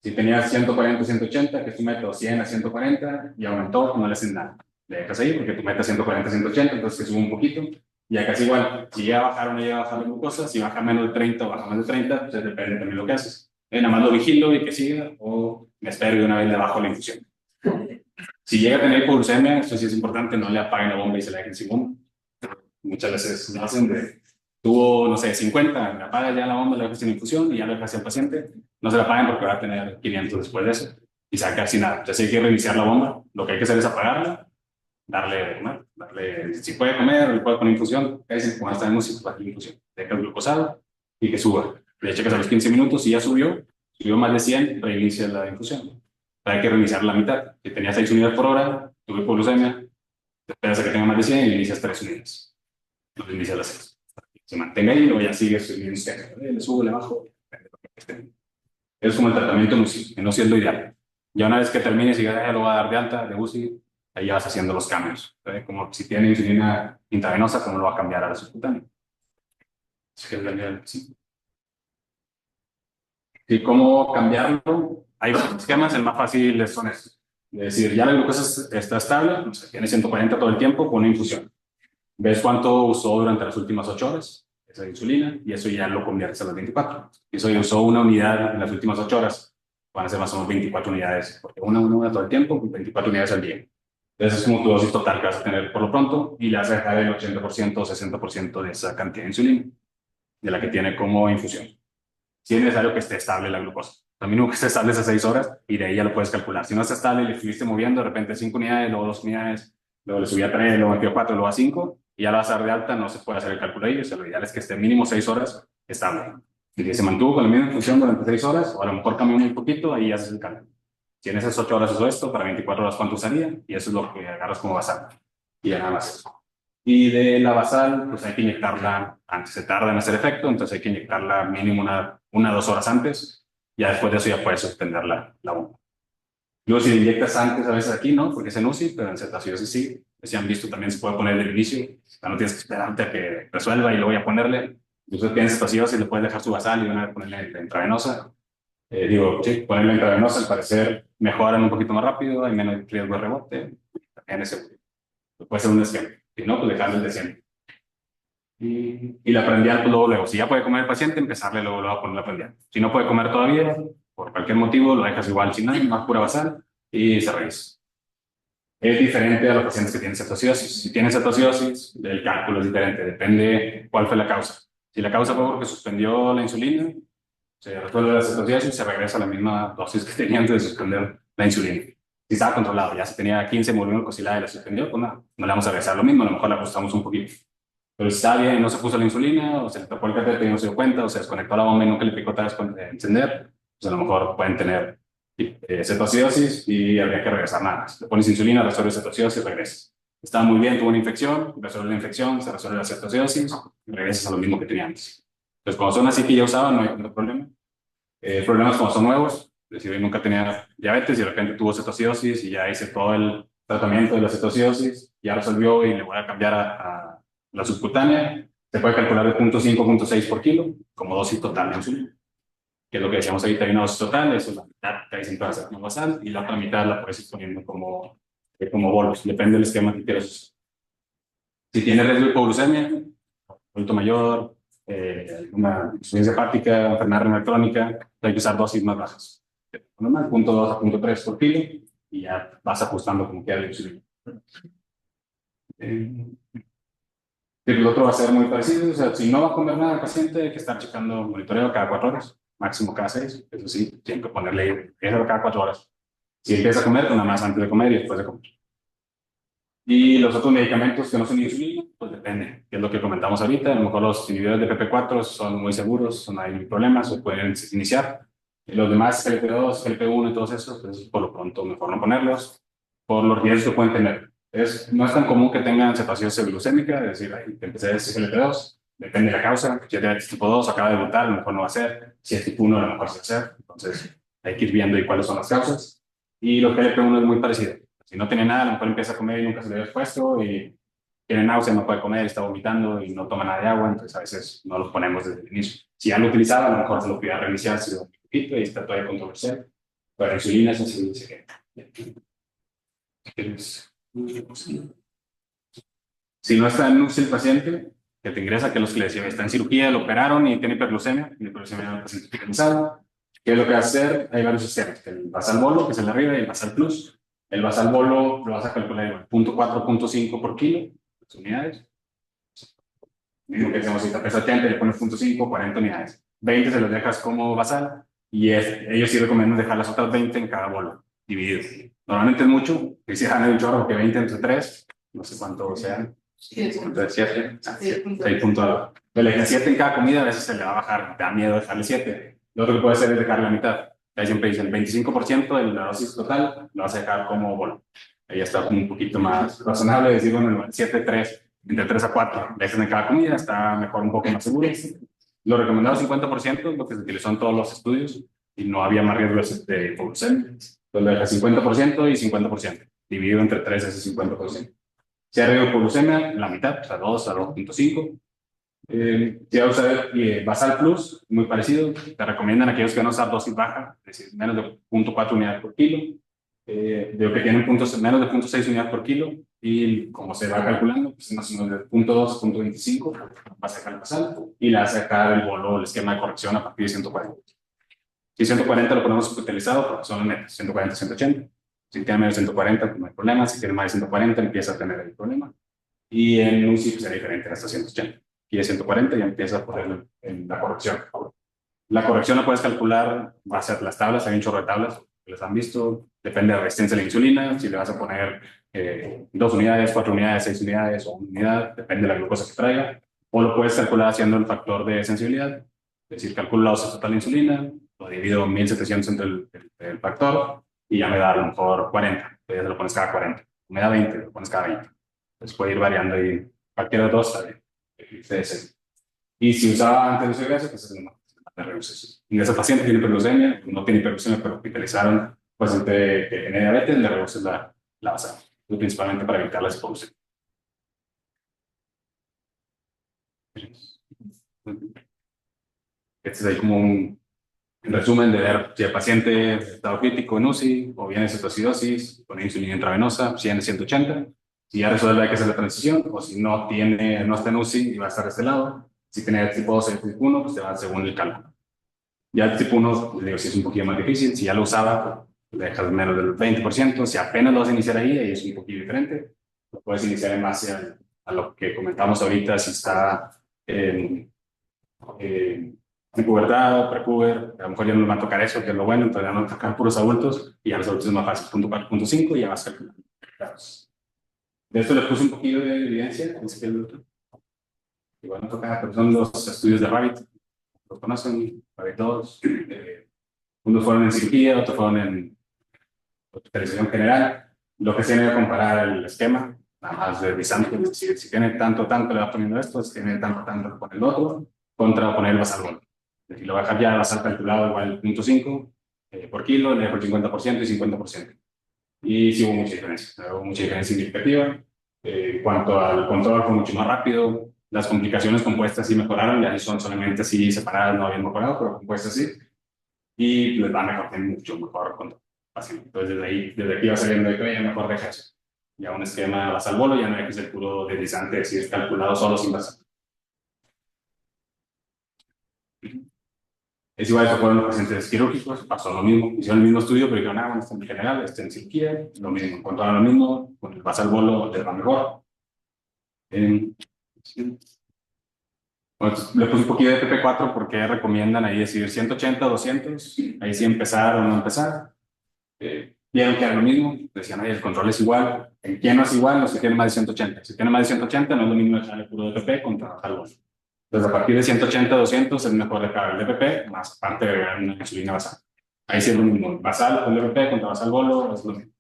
Si tenías 140, 180, que es tu método 100 a 140 y aumentó, no le haces nada. Le dejas ahí porque tu meta es 140, 180, entonces se sube un poquito. Y acá es igual, si llega a bajar o no llega a bajar la glucosa, si baja menos de 30 o baja más de 30, pues depende también de lo que haces. Nada más lo vigilo y que siga, o me espero y una vez le bajo la infusión. Si llega a tener hipoglucemia, esto sí es importante, no le apaguen la bomba y se la dejen sin bomba. Muchas veces lo hacen de, tuvo, no sé, 50, le apaga ya la bomba, le dejas sin infusión y ya lo dejas al paciente. No se la apaguen porque va a tener 500 después de eso y se va a quedar sin nada. Entonces hay que reiniciar la bomba, lo que hay que hacer es apagarla, darle de comer, si puede comer, le puede poner infusión, cállese cuando está en música, para la infusión, deja el glucosado y que suba. Le checas a los 15 minutos, si ya subió más de 100, reinicia la infusión. Hay que reiniciar la mitad. Si tenía 6 unidades por hora, tuve hipoglucemia, te esperas a que tenga más de 100 y inicias 3 unidades. No inicias las 6. Se mantenga ahí y luego ya sigue subiendo. Le subo, le bajo. Es como el tratamiento en UCI. En UCI es lo ideal. Ya una vez que termines y ya lo va a dar de alta de UCI, ahí ya vas haciendo los cambios. Como si tiene insulina intravenosa, ¿cómo lo va a cambiar a la subcutánea? ¿Y cómo cambiarlo? Hay varios esquemas, el más fácil son estos. Es decir, ya la glucosa está estable, no sé, tiene 140 todo el tiempo con una infusión. Ves cuánto usó durante las últimas 8 horas, esa insulina, y eso ya lo conviertes a las 24. Y eso ya usó una unidad en las últimas 8 horas, van a ser más o menos 24 unidades, porque una todo el tiempo, 24 unidades al día. Entonces es como tu dosis total que vas a tener por lo pronto, y le vas a dejar el 80% o 60% de esa cantidad de insulina, de la que tiene como infusión. Si es necesario que esté estable la glucosa. A mí nunca esté estable esas 6 horas y de ahí ya lo puedes calcular. Si no está estable y le estuviste moviendo, de repente 5 unidades, luego 2 unidades, luego le subí a 3, luego metió 4, luego a 5, y ya lo vas a dar de alta, no se puede hacer el cálculo ahí. O sea, lo ideal es que esté mínimo 6 horas estable. Si se mantuvo con la misma función durante 6 horas, o a lo mejor cambió muy poquito, ahí haces el cálculo. Si en esas 8 horas usó esto, para 24 horas cuánto usaría, y eso es lo que agarras como basal. Y ya nada más eso. Y de la basal, pues hay que inyectarla antes, se tarda en hacer efecto, entonces hay que inyectarla mínimo una 2 horas antes, ya después de eso ya puedes suspender la bomba. Luego si la inyectas antes, a veces aquí no, porque es en UCI, pero en cetoacidosis sí, si han visto también se puede poner del inicio, o sea, no tienes que esperarte a que resuelva y luego ya ponerle, entonces tienes cetoacidosis, le puedes dejar su basal y una vez ponerle la intravenosa. Sí, ponerle la intravenosa al parecer mejoran un poquito más rápido, hay menos riesgo de rebote, también es seguro. Puede ser un esquema. Si no, pues dejarle el de siempre. Y la prendial, pues luego. Si ya puede comer el paciente, empezarle luego a poner la prendial. Si no puede comer todavía, por cualquier motivo, lo dejas igual sin nada, más pura basal, y se revisa. Es diferente a los pacientes que tienen cetoacidosis. Si tienen cetoacidosis, el cálculo es diferente. Depende cuál fue la causa. Si la causa fue porque suspendió la insulina, se resuelve la cetoacidosis y se regresa a la misma dosis que tenía antes de suspender la insulina. Si estaba controlado, ya si tenía 15 moléculas y la suspendió, pues no le vamos a regresar lo mismo, a lo mejor la ajustamos un poquito. Pero si está bien, no se puso la insulina, o se le tapó el catéter y no se dio cuenta, o se desconectó la bomba y nunca le picó otra vez con encender, pues a lo mejor pueden tener cetoacidosis y habría que regresar nada más. Le pones insulina, resuelve cetoacidosis y regresas. Estaba muy bien, tuvo una infección, resuelve la infección, se resuelve la cetoacidosis y regresas a lo mismo que tenía antes. Entonces, cuando son así que ya usaban, no hay problema. Problemas cuando son nuevos, Es decir, nunca tenía diabetes y de repente tuvo cetoacidosis y ya hice todo el tratamiento de la cetoacidosis, ya resolvió y le voy a cambiar a la subcutánea. Se puede calcular de 0.5 a 0.6 por kilo como dosis total de insulina, que es lo que decíamos ahorita, hay una dosis total, eso es la mitad que siempre va a ser como basal y la otra mitad la puedes ir poniendo como bolos, depende del esquema que quieras usar. Si tiene riesgo de hipoglucemia, adulto mayor, una insuficiencia hepática, enfermedad renal crónica, hay que usar dosis más bajas. Normal, 0.2 a 0.3 por kilo y ya vas ajustando como quiera la insulina. El otro va a ser muy parecido, o sea, si no va a comer nada el paciente, hay que estar checando monitoreo cada 4 horas, máximo cada 6, eso sí, siempre ponerle eso cada 4 horas. Si empieza a comer, pues nada más antes de comer y después de comer. Y los otros medicamentos que no son insulina, pues depende, que es lo que comentamos ahorita. A lo mejor los inhibidores de PP4 son muy seguros, no hay problemas, se pueden iniciar. Y los demás, GLP2, GLP1 y todos esos, pues por lo pronto mejor no ponerlos, por los riesgos que pueden tener. No es tan común que tengan cetoacidosis glucémica, es decir, ay, que empecé a decir GLP2, depende de la causa. Si es diabetes tipo 2, acaba de debutar, a lo mejor no va a ser. Si es tipo 1, a lo mejor sí va a ser. Entonces, hay que ir viendo y cuáles son las causas. Y los GLP1 es muy parecido. Si no tiene nada, a lo mejor empieza a comer y nunca se le había expuesto y tiene náusea, no puede comer, está vomitando y no toma nada de agua, entonces a veces no los ponemos desde el inicio. Si ya lo utilizaba, a lo mejor se lo pide reiniciar, si lo un poquito y está todavía controversial. Pero la insulina es así, dice que... Si no está en UCI el paciente, que te ingresa, que los que le decía, está en cirugía, lo operaron y tiene hiperglucemia es un paciente hospitalizado. ¿Qué es lo que va a hacer? Hay varios sistemas, el basal bolo, que es el de arriba, y el basal plus. El basal bolo lo vas a calcular igual, 0.4, 0.5 por kilo, las unidades. Mismo que decimos, si te pesa 80, le pones 0.5, 40 unidades. 20 se los dejas como basal y ellos sí recomiendan dejar las otras 20 en cada bolo, divididos. Normalmente es mucho, que si dejan un chorro, que 20 entre 3, no sé cuánto sean. Entre 7, 6 puntos. Le dejas 7 en cada comida, a veces se le va a bajar, te da miedo dejarle 7. Lo otro que puede hacer es dejar la mitad. Ahí siempre dicen 25% de la dosis total lo vas a dejar como bolo. Ahí está como un poquito más razonable decir, bueno, 7, 3, entre 3 a 4 veces en cada comida, está mejor, un poco más seguro. Lo recomendado 50% es lo que se utilizó en todos los estudios y no había más riesgos de hipoglucemia. Entonces lo dejas 50% y 50%, dividido entre 3 ese 50%. Si hay riesgo de hipoglucemia, la mitad, o sea, 2 a 2.5. Si vas a usar basal plus, muy parecido, te recomiendan aquellos que van a usar dosis baja, es decir, menos de 0.4 unidades por kilo, de que tienen menos de 0.6 unidades por kilo, y como se va calculando, pues más o menos de 0.2, 0.25, vas a sacar el basal, y le vas a sacar el bolo, el esquema de corrección a partir de 140. Si 140 lo ponemos utilizado, porque son metas, 140, 180. Si tiene menos de 140, pues no hay problema, si tiene más de 140, empieza a tener el problema. Y en UCI pues, será diferente, hasta 180. Y de 140 ya empieza a poner en la corrección. La corrección la puedes calcular, va a ser las tablas, hay un chorro de tablas que les han visto, depende de la resistencia a la insulina, si le vas a poner 2 unidades, 4 unidades, 6 unidades o 1 unidad, depende de la glucosa que traiga, o lo puedes calcular haciendo el factor de sensibilidad, es decir, calculo la dosis total de insulina, lo divido 1700 entre el factor y ya me da a lo mejor 40, entonces ya lo pones cada 40, me da 20, lo pones cada 20, entonces puede ir variando ahí, cualquiera de dos está bien. Y si usaba antes de UCS, pues es normal. En ese paciente tiene hiperglucemia, no tiene hiperglucemia, pero hospitalizaron paciente que tiene diabetes, le reduces la basal, principalmente para evitar la hipoglucemia. Este es ahí como un resumen de ver si el paciente estado crítico en UCI o bien en cetoacidosis con insulina intravenosa, 100 180. Si ya resuelve, hay que hacer la transición, o si no está en UCI y va a estar de este lado. Si tiene tipo 2 y tipo 1, pues te va según el cálculo. Ya el tipo 1, pues digo, si es un poquito más difícil, si ya lo usaba, pues le dejas menos del 20%. Si apenas lo vas a iniciar ahí es un poquito diferente. Lo puedes iniciar en base a lo que comentamos ahorita, si está en pubertad, prepuber, a lo mejor ya no le va a tocar eso, que es lo bueno, entonces ya no va a tocar puros adultos, y a los adultos es más fácil, 0.4, 0.5, y ya vas calculando. De esto le puse un poquillo de evidencia, igual no toca, pero son los estudios de Rabbit, los conocen, Rabbit 2, unos fueron en cirugía, otros fueron en hospitalización general. Lo que tiene que comparar el esquema, nada más revisando, si tiene tanto, le va poniendo esto, si tiene tanto, le pone el otro, contra poner el basal bolo. Si lo va a dejar ya basal calculado igual 0.5, por kilo, le dejo el 50% y 50%. Y sí hubo mucha diferencia significativa. En cuanto al control, fue mucho más rápido. Las complicaciones compuestas sí mejoraron, ya son solamente así separadas, no habían mejorado, pero compuestas sí. Y les va mejor, tienen mucho mejor control. Así. Entonces, desde aquí va saliendo de que ya mejor deja eso. Ya un esquema basal bolo, ya no hay que ser puro deslizante, es decir, calculado solo sin basal. Es igual que fueron los pacientes quirúrgicos, pasó lo mismo, hicieron el mismo estudio, pero dijeron, bueno, está en general, está en cirugía, lo mismo, encontraron lo mismo, con el basal bolo les va mejor. Pues, le puse un poquito de PP4 porque recomiendan ahí decidir 180, 200, ahí sí empezar o no empezar. Vieron que era lo mismo, decían, el control es igual, ¿en quién no es igual? Los que tienen más de 180. Si tienen más de 180, no es lo mismo echarle puro DPP contra basal bolo. Entonces, a partir de 180, 200 es mejor dejar el DPP, más aparte de agregar una insulina basal. Ahí sí es lo mismo, basal con DPP contra basal bolo es lo mismo.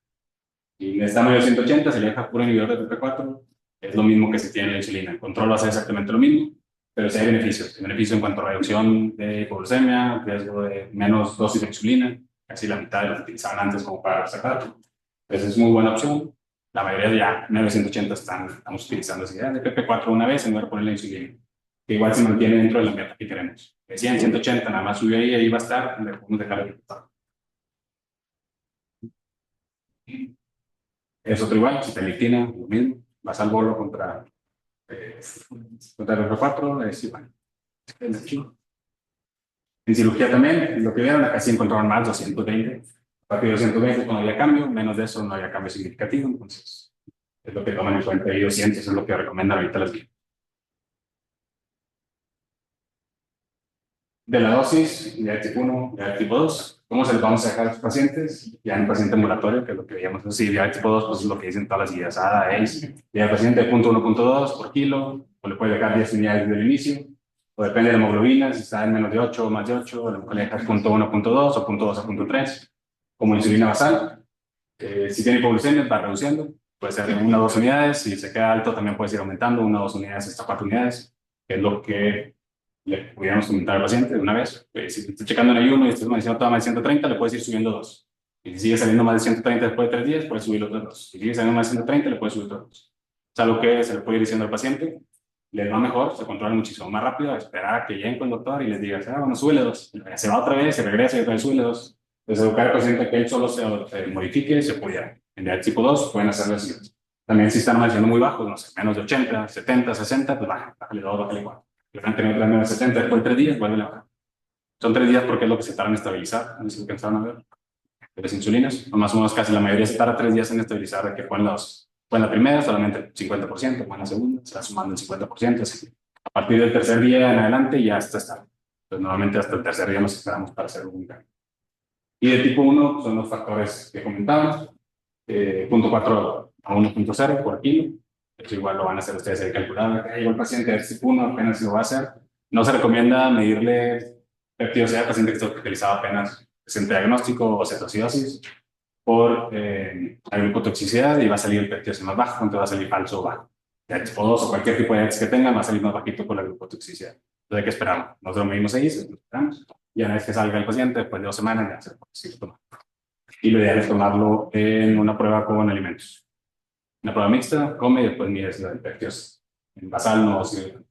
Y en esta mayor 180 se le deja puro inhibidor de PP4, es lo mismo que se tiene la insulina. El control va a ser exactamente lo mismo, pero sí hay beneficios. Beneficio en cuanto a reducción de hipoglucemia, riesgo de menos dosis de insulina, casi la mitad de lo que utilizaban antes como para sacar. Entonces es muy buena opción. La mayoría ya, 980 estamos utilizando así, de PP4 una vez en lugar de ponerle insulina, que igual se mantiene dentro de la meta que queremos. Decían 180, nada más subió ahí va a estar, le podemos dejar el resultado. Es otro igual, citalictina, lo mismo, basal bolo contra el R4, es igual. En cirugía también, lo que vieron, acá sí encontraron más 220. A partir de 220 no había cambio, menos de eso no había cambio significativo, entonces es lo que toman en cuenta y 200 es lo que recomiendan ahorita las guías. De la dosis, ya de tipo 1, ya de tipo 2, ¿cómo se les vamos a dejar a los pacientes? Ya en paciente ambulatorio, que es lo que veíamos así, ya de tipo 2, pues es lo que dicen todas las guías, ADA, ACE, ya el paciente de 0.1.2 por kilo, o le puede dejar 10 unidades desde el inicio, o depende de la hemoglobina, si está en menos de 8 o más de 8, le dejas 0.1.2 o 0.2 a 0.3, como insulina basal. Si tiene hipoglucemia, va reduciendo, puede ser de 1 o 2 unidades, si se queda alto también puede ir aumentando, 1 o 2 unidades hasta 4 unidades, que es lo que le pudiéramos comentar al paciente de una vez. Si está checando en ayuno y estás diciendo toda más de 130, le puedes ir subiendo 2. Y si sigue saliendo más de 130 después de 3 días, puedes subir otros 2. Si sigue saliendo más de 130, le puedes subir otros 2. O sea, lo que se le puede ir diciendo al paciente, les va mejor, se controla muchísimo más rápido, esperar a que lleguen con el doctor y les diga, bueno, súbele 2. Se va otra vez, se regresa y otra vez súbele 2. Entonces, educar al paciente que él solo se modifique y se pudiera. En diabetes tipo 2 pueden hacerlo así. También si están amaneciendo muy bajos, no sé, menos de 80, 70, 60, pues bájale 2, bájale 4. Que van a tener otra menos de 70, después de 3 días, vuelve a bajar. Son 3 días porque es lo que se tarda en estabilizar, no sé si alcanzaron a ver. De las insulinas, o más o menos casi la mayoría se tarda 3 días en estabilizar, de que fue en la primera solamente el 50%, fue en la segunda, se va sumando el 50%, así. A partir del tercer día en adelante ya está estable. Entonces normalmente hasta el tercer día nos esperamos para hacer un cambio. Y de tipo 1 son los factores que comentábamos, 0.4 a 1.0 por kilo. Eso igual lo van a hacer ustedes ahí calculando. El paciente de tipo 1 apenas lo va a hacer. No se recomienda medirle peptidosidad al paciente que está hospitalizado apenas presente diagnóstico o cetoacidosis por glucotoxicidad y va a salir el peptidosidad más bajo, entonces va a salir falso o bajo. Ya tipo 2 o cualquier tipo de diabetes que tenga va a salir más bajito por la glucotoxicidad. Entonces hay que esperar. Nosotros medimos ahí, esperamos. Y una vez que salga el paciente, después de 2 semanas ya se puede seguir tomando. Y lo ideal es tomarlo en una prueba con alimentos. Una prueba mixta, come y después mides la peptidosis. En basal no sirve.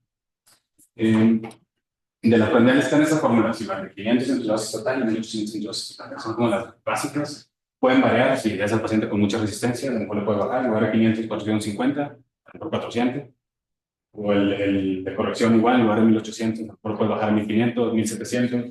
De las prendiales están esas fórmulas, igual de 500 en dosis total y 1800 en dosis total. Son como las básicas. Pueden variar si es el paciente con mucha resistencia, a lo mejor le puede bajar, en lugar de 500, 450, a lo mejor 400. O el de corrección igual, en lugar de 1800, a lo mejor puede bajar a 1500, 1700.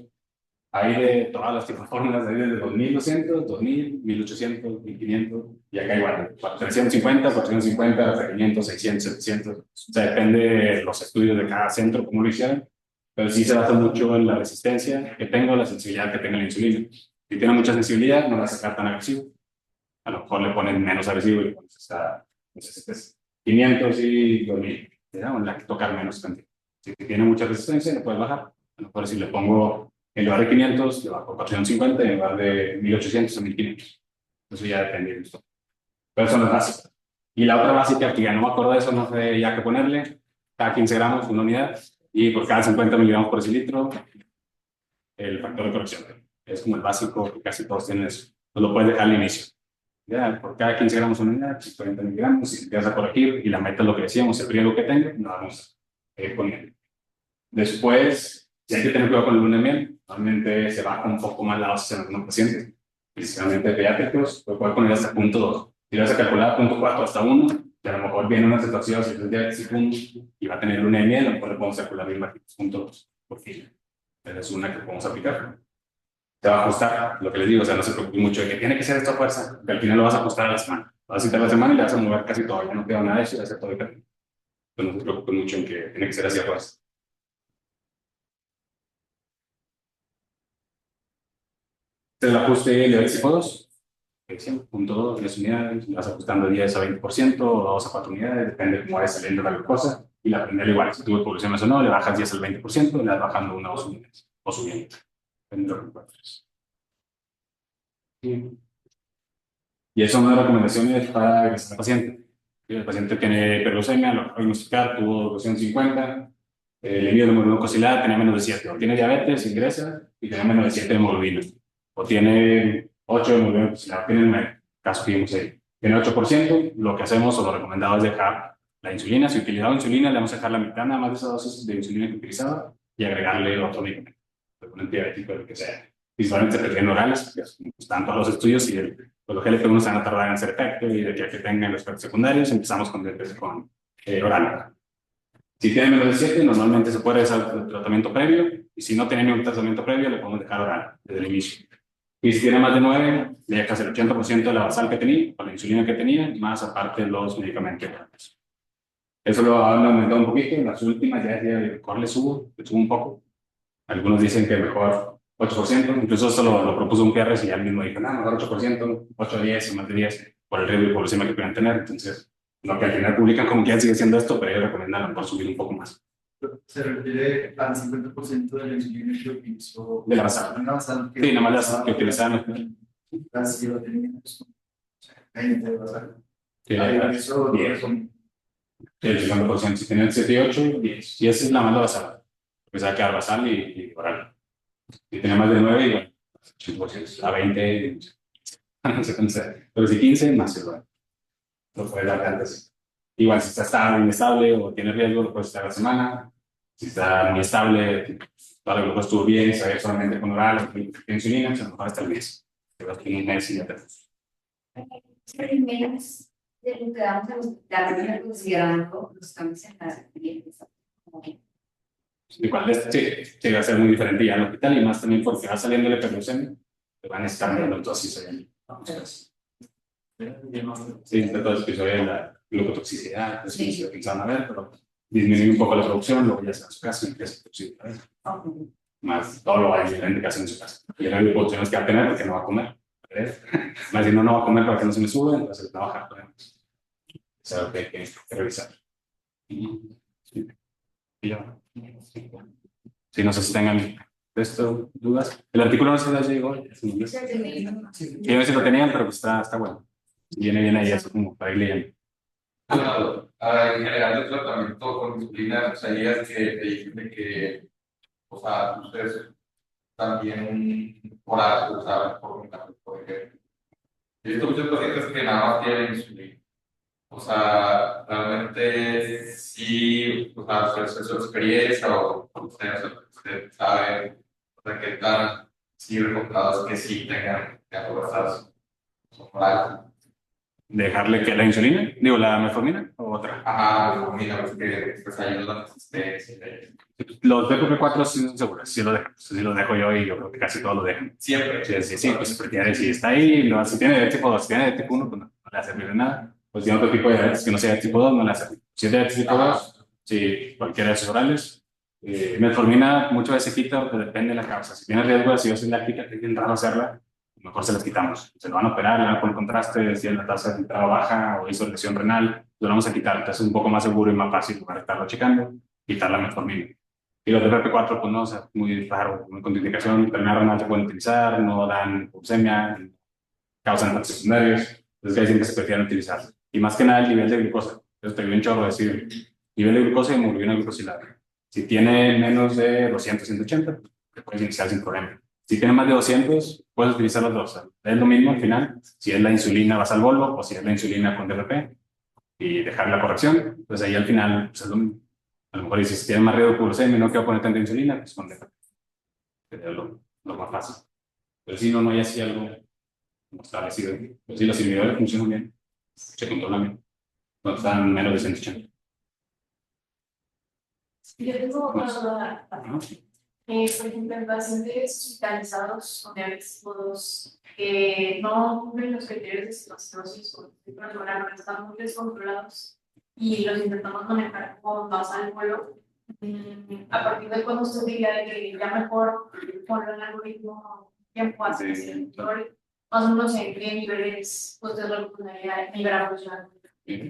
Hay de todas las tipos de fórmulas, hay desde 2200, 2000, 1800, 1500, y acá igual, 350, 450, hasta 500, 600, 700. O sea, depende de los estudios de cada centro, cómo lo hicieron, pero sí se basa mucho en la resistencia que tenga o la sensibilidad que tenga la insulina. Si tiene mucha sensibilidad, no va a sacar tan agresivo. A lo mejor le ponen menos agresivo y pues está 500 y 2000, ¿no? La que tocar menos cantidad. Si tiene mucha resistencia, le puedes bajar. A lo mejor si le pongo en lugar de 500, le bajo 450, en lugar de 1800 a 1500. Eso ya depende de esto. Pero son las básicas. Y la otra básica, que ya no me acuerdo de eso, no sé ya qué ponerle, cada 15 gramos, una unidad, y por cada 50 miligramos por decilitro, el factor de corrección. es como el básico, que casi todos tienen eso. Pues lo puedes dejar al inicio. Ya, por cada 15 gramos una unidad, 40 miligramos, si te vas a corregir y la meta es lo que decíamos, el riesgo que tenga, nos vamos poniendo. Después, si hay que tener cuidado con el luna de miel, normalmente se baja un poco más la dosis en algunos pacientes, principalmente pediátricos, lo puede poner hasta punto 2. Si lo vas a calcular punto 4 hasta 1, y a lo mejor viene una situación, si es diabetes y va a tener luna de miel, a lo mejor le podemos calcular bien bajitos, punto 2 por fila. Pero es una que podemos aplicar. Se va a ajustar, lo que les digo, o sea, no se preocupen mucho de que tiene que ser esta fuerza, que al final lo vas a ajustar a la semana. Vas a citar la semana y le vas a mover casi todo, ya no queda nada de eso, ya hacer todo el camino. Entonces no se preocupen mucho en que tiene que ser así a fuerza. Este es el ajuste de diabetes tipo 2, punto 2, 10 unidades, le vas ajustando 10 a 20%, o 2 a 4 unidades, depende de cómo vaya saliendo la glucosa, y la primera igual, si tuvo evoluciones o no, le bajas 10 al 20%, le vas bajando 1 o 2 unidades, o subiendo. Depende de lo que encuentres. Y eso son unas recomendaciones para el paciente. Si el paciente tiene hiperglucemia, lo va a diagnosticar, tuvo 250, le mide la hemoglobina glucosilada, tenía menos de 7, o tiene diabetes, ingresa y tiene menos de 7 de hemoglobina, o tiene 8 de hemoglobina glucosilada, tiene el caso que vimos ahí, tiene 8%, lo que hacemos o lo recomendado es dejar la insulina. Si utilizaba insulina, le vamos a dejar la mitad nada más de esa dosis de insulina que utilizaba y agregarle otro medicamento, un antidiabético, el que sea. Principalmente se prefieren orales, que están todos los estudios y los GLP-1 se van a tardar en hacer efecto y de que tengan los efectos secundarios, empezamos con oral. Si tiene menos de 7, normalmente se puede hacer el tratamiento previo, y si no tiene ningún tratamiento previo, le podemos dejar oral desde el inicio. Y si tiene más de 9, le dejas el 80% de la basal que tenía, o la insulina que tenía, más aparte los medicamentos orales. Eso lo han aumentado un poquito, en las últimas ya mejor le subo un poco. Algunos dicen que mejor 8%, incluso eso lo propuso un PR y ya el mismo dijo, no, mejor 8%, 8 a 10 o más de 10, por el riesgo de hipoglucemia que puedan tener. Entonces, lo que al final publican como que ya sigue siendo esto, pero ellos recomiendan a lo mejor subir un poco más. Se refiere al 50% de la insulina que utilizó. De la basal. Sí, nada más las que utilizaban. Así lo teníamos. 20 de basal. Sí, eso 10. El 50%, si tenían 7 y 8, 10. Y esa es la más basal. Porque se va a quedar basal y oral. Si tenía más de 9, igual, 80%, a 20, no sé, pero si 15, más igual. Lo puede dar antes. Igual, si está estable, inestable o tiene riesgo, lo puedes estar a la semana. Si está muy estable, toda la glucosa estuvo bien, se ve solamente con oral o con insulina, pues a lo mejor hasta el mes. Te vas con un mes y ya te menos de lo que damos al hospital, considerando los cambios en las experiencias. Igual, sí, va a ser muy diferente ya en el hospital y más también porque va saliendo el hiperglucemia, te van a estar dando dosis ahí. Sí, de todo el episodio de la glucotoxicidad, pues sí, se empiezan a ver, pero disminuye un poco la producción, luego ya sea en su casa, empieza a producir. Más todo lo va diferente que hace en su casa. Y la glucotoxicidad que va a tener porque no va a comer. Más si no va a comer para que no se me sube, entonces va a bajar. Es algo que hay que revisar. Y ya. Sí, no sé si tengan esto, dudas. El artículo no se las llegó. Yo no sé si lo tenían, pero pues está bueno. Viene bien ahí, eso como para ir leyendo. Bueno, en general el tratamiento con insulina, o sea, ya que te dicen de que, o sea, ustedes también oral, o sea, por ejemplo. He visto muchos pacientes que nada más tienen insulina. O sea, realmente sí, o sea, su experiencia o usted sabe, o sea, que tan sí recomendados que sí tengan que aprovechar orales. ¿Dejarle que la insulina? Digo, ¿la metformina o otra? Ajá, mira, porque pues ayuda a Los DPP4 sí son seguros, sí los dejo yo y yo creo que casi todos lo dejan. siempre. Sí, pues porque si está ahí, si tiene de tipo 2, si tiene de tipo 1, pues no le hace de nada. Pues tiene otro tipo de diabetes que no sea de tipo 2, no le hace. Si es de tipo 2, sí, cualquiera de esos orales. Metformina muchas veces se quita, pero depende de la causa. Si tiene riesgo de acidosis láctica, que es bien raro hacerla, mejor se las quitamos. Se lo van a operar, le van a poner contraste, si la tasa de filtrado baja o hizo lesión renal, lo vamos a quitar. Entonces es un poco más seguro y más fácil para estarlo checando, quitar la metformina. Y los de PP4, pues no, o sea, muy raro, muy contraindicación, enfermedad renal se pueden utilizar, no dan glucemia, causan efectos secundarios, entonces casi siempre se prefieren utilizar. Y más que nada el nivel de glucosa. Entonces te dio un chorro decir, nivel de glucosa y hemoglobina glucosilada. Si tiene menos de 200, 180, pues puedes iniciar sin problema. Si tiene más de 200, puedes utilizar los dos. Es lo mismo al final. Si es la insulina, vas al Volvo, o si es la insulina con DRP y dejar la corrección. Pues ahí al final, pues es lo mismo. A lo mejor dices, si tienes más riesgo y no quiero poner tanta insulina, pues con DRP. Sería lo más fácil. Pero si no, no hay así algo establecido. Pero si los inhibidores funcionan bien, se controlan bien. No están menos de 180. Yo tengo otra duda. ¿No? Por ejemplo, en pacientes hospitalizados con diabetes tipo 2 que no cumplen los criterios de cetoacidosis o de controlar, que están muy descontrolados y los intentamos manejar con base al vuelo, a partir de cuando usted diría de que ya mejor poner el algoritmo tiempo hace Sí. más o menos en qué niveles usted lo recomendaría nivelar funcional.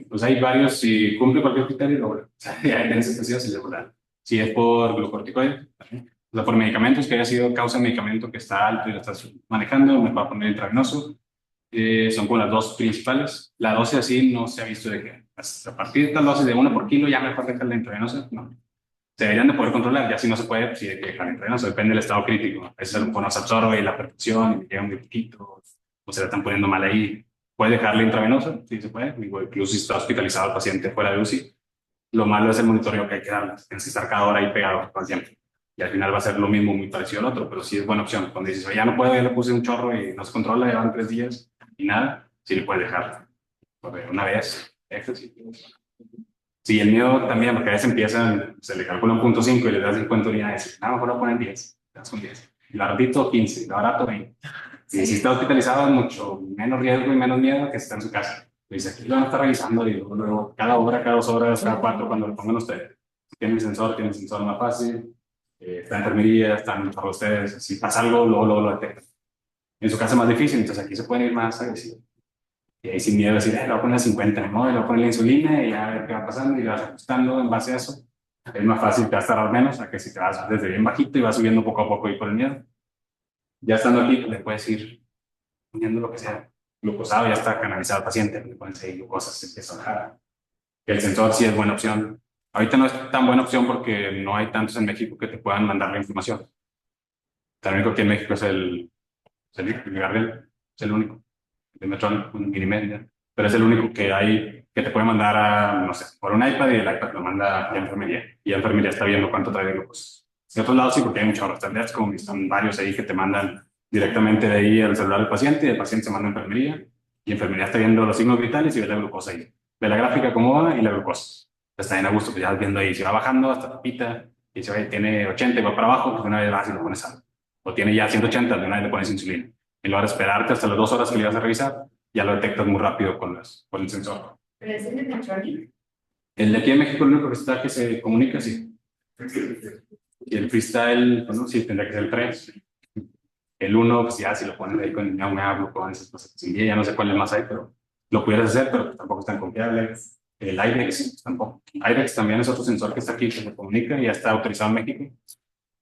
Pues hay varios, si cumple cualquier criterio, lo bueno. En ese sentido se le da. Si es por glucorticoide, o sea, por medicamentos que haya sido causa de medicamento que está alto y lo estás manejando, me va a poner intravenoso. Son como las dos principales. La dosis así no se ha visto de que a partir de tal dosis de 1 por kilo ya mejor dejar la intravenosa. No. Se deberían de poder controlar, ya si no se puede, pues sí hay que dejar la intravenosa, depende del estado crítico. A veces no se absorbe la perfusión y llega un poquito, o se la están poniendo mal ahí. Puede dejar la intravenosa, sí se puede, incluso si está hospitalizado el paciente fuera de UCI. Lo malo es el monitoreo que hay que darle, tienes que estar cada hora ahí pegado todo el tiempo. Y al final va a ser lo mismo, muy parecido al otro, pero sí es buena opción. Cuando dices, ya no puedo, ya le puse un chorro y no se controla, llevan 3 días y nada, sí le puedes dejar. Porque una vez, sí, el mío también, porque a veces empiezan, se le calcula un 0.5 y le das 50 unidades. Nada, mejor lo ponen 10, te das con 10. Y la ratito 15, la barato 20. Y si está hospitalizado, es mucho menos riesgo y menos miedo que si está en su casa. Dice, aquí lo van a estar revisando y luego cada hora, cada 2 horas, cada 4, cuando lo pongan ustedes. Si tienen el sensor más fácil, está en enfermería, están para ustedes. Si pasa algo, luego lo detectan. En su casa es más difícil, entonces aquí se pueden ir más agresivos. Y ahí sin miedo decir, le voy a poner 50, ¿no? Le voy a poner la insulina y a ver qué va pasando y vas ajustando en base a eso. Es más fácil, te vas a tardar menos a que si te vas desde bien bajito y vas subiendo poco a poco y por el miedo. Ya estando aquí, le puedes ir poniendo lo que sea. Glucosado ya está canalizado al paciente, le ponen ahí glucosas, se empieza a bajar. El sensor sí es buena opción. Ahorita no es tan buena opción porque no hay tantos en México que te puedan mandar la información. El único aquí en México es el Gardel, es el único. De Medtronic, un Minimed, pero es el único que hay que te puede mandar a, no sé, por un iPad y el iPad lo manda a enfermería. Y la enfermería está viendo cuánto trae de glucosa. En otros lados sí, porque hay muchos tablets, como están varios ahí que te mandan directamente de ahí al celular del paciente, y el paciente se manda a enfermería, y enfermería está viendo los signos vitales y ve la glucosa ahí. Ve la gráfica cómo va y la glucosa. Está bien a gusto, pues ya vas viendo ahí, si va bajando hasta la pita, y si tiene 80 y va para abajo, pues de una vez vas y lo pones algo. O tiene ya 180, de una vez le pones insulina. En lugar de esperarte hasta las 2 horas que le vas a revisar, ya lo detectas muy rápido con el sensor. ¿Pero es el de Medtronic? El de aquí en México, el único que está que se comunica, sí. Y el freestyle, bueno, sí, tendría que ser el 3. El 1, pues ya si lo pones ahí con el con esas cosas. Sí, ya no sé cuál es más hay, pero lo pudieras hacer, pero tampoco es tan confiable. El IBEX tampoco. IBEX también es otro sensor que está aquí, que se comunica y ya está autorizado en México,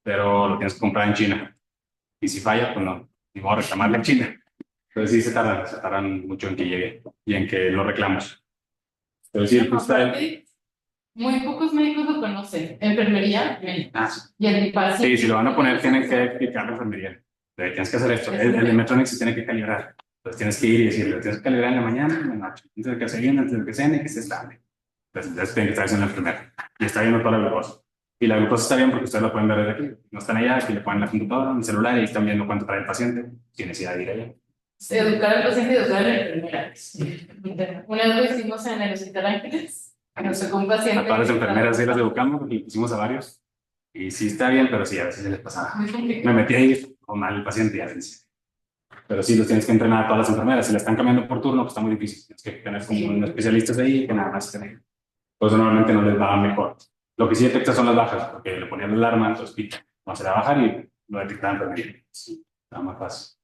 pero lo tienes que comprar en China. Y si falla, pues no, ni modo reclamarle en China. Pero sí se tardan mucho en que llegue y en que lo reclamos. Pero sí, el freestyle. Aparte, muy pocos médicos lo conocen. Enfermería, menos. Y el paciente. Sí, si lo van a poner, tienen que explicar la enfermería. Tienes que hacer esto. El de Medtronic se tiene que calibrar. Entonces tienes que ir y decirle, tienes que calibrar en la mañana y en la noche. Antes de que se viene, antes de que cene y que esté estable. Entonces tiene que estar haciendo la enfermera. Y está viendo toda la glucosa. Y la glucosa está bien porque ustedes la pueden ver desde aquí. No están allá, aquí le ponen la computadora, en el celular y están viendo cuánto trae el paciente. Sin necesidad de ir allá. Educar al paciente y educar a la enfermera. Una vez lo hicimos en el Hospital Ángeles. Nos tocó un paciente. A todas las enfermeras sí las educamos y pusimos a varios. Y sí está bien, pero sí, a veces se les pasaba. Me metí ahí con mal el paciente y a veces. Pero sí, los tienes que entrenar a todas las enfermeras. Si le están cambiando por turno, pues está muy difícil. Tienes que tener como unos especialistas ahí que nada más estén. Pues normalmente no les va mejor. Lo que sí detecta son las bajas, porque le ponían la alarma, entonces pita. No se la va a bajar y lo detectaban enfermería. Sí, nada más fácil.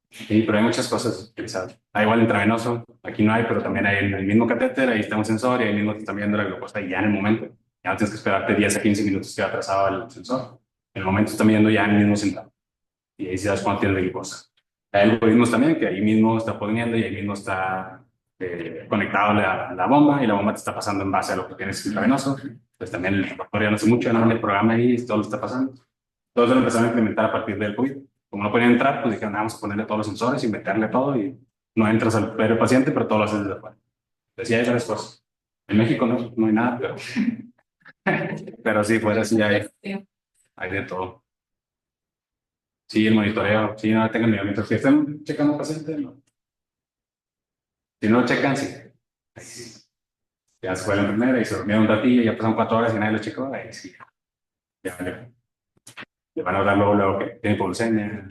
Sí, pero hay muchas cosas utilizadas. Hay igual intravenoso, aquí no hay, pero también hay en el mismo catéter, ahí está un sensor y ahí mismo te están viendo la glucosa y ya en el momento. Ya no tienes que esperarte 10 a 15 minutos que ha atrasado el sensor. En el momento está midiendo ya en el mismo sensor. Y ahí sí sabes cuánto tiene de glucosa. Hay algoritmos también que ahí mismo está poniendo y ahí mismo está conectado a la bomba y la bomba te está pasando en base a lo que tienes intravenoso. Pues también el laboratorio no hace mucho, no el programa ahí y todo lo está pasando. Todos lo empezaron a implementar a partir del COVID. Como no podían entrar, pues dijeron, vamos a ponerle todos los sensores y meterle todo y no entras al ver el paciente, pero todo lo haces desde afuera. Decía hay varias cosas. En México no hay nada, pero sí, fuera sí hay de todo. Sí, el monitoreo, sí, no tengan miedo. Mientras que estén checando al paciente, no. Si no lo checan, sí. Ya se fue la enfermera y se durmieron un ratillo, ya pasaron 4 horas y nadie lo checó, ahí sí. Ya le van a hablar luego que tiene hipoglucemia.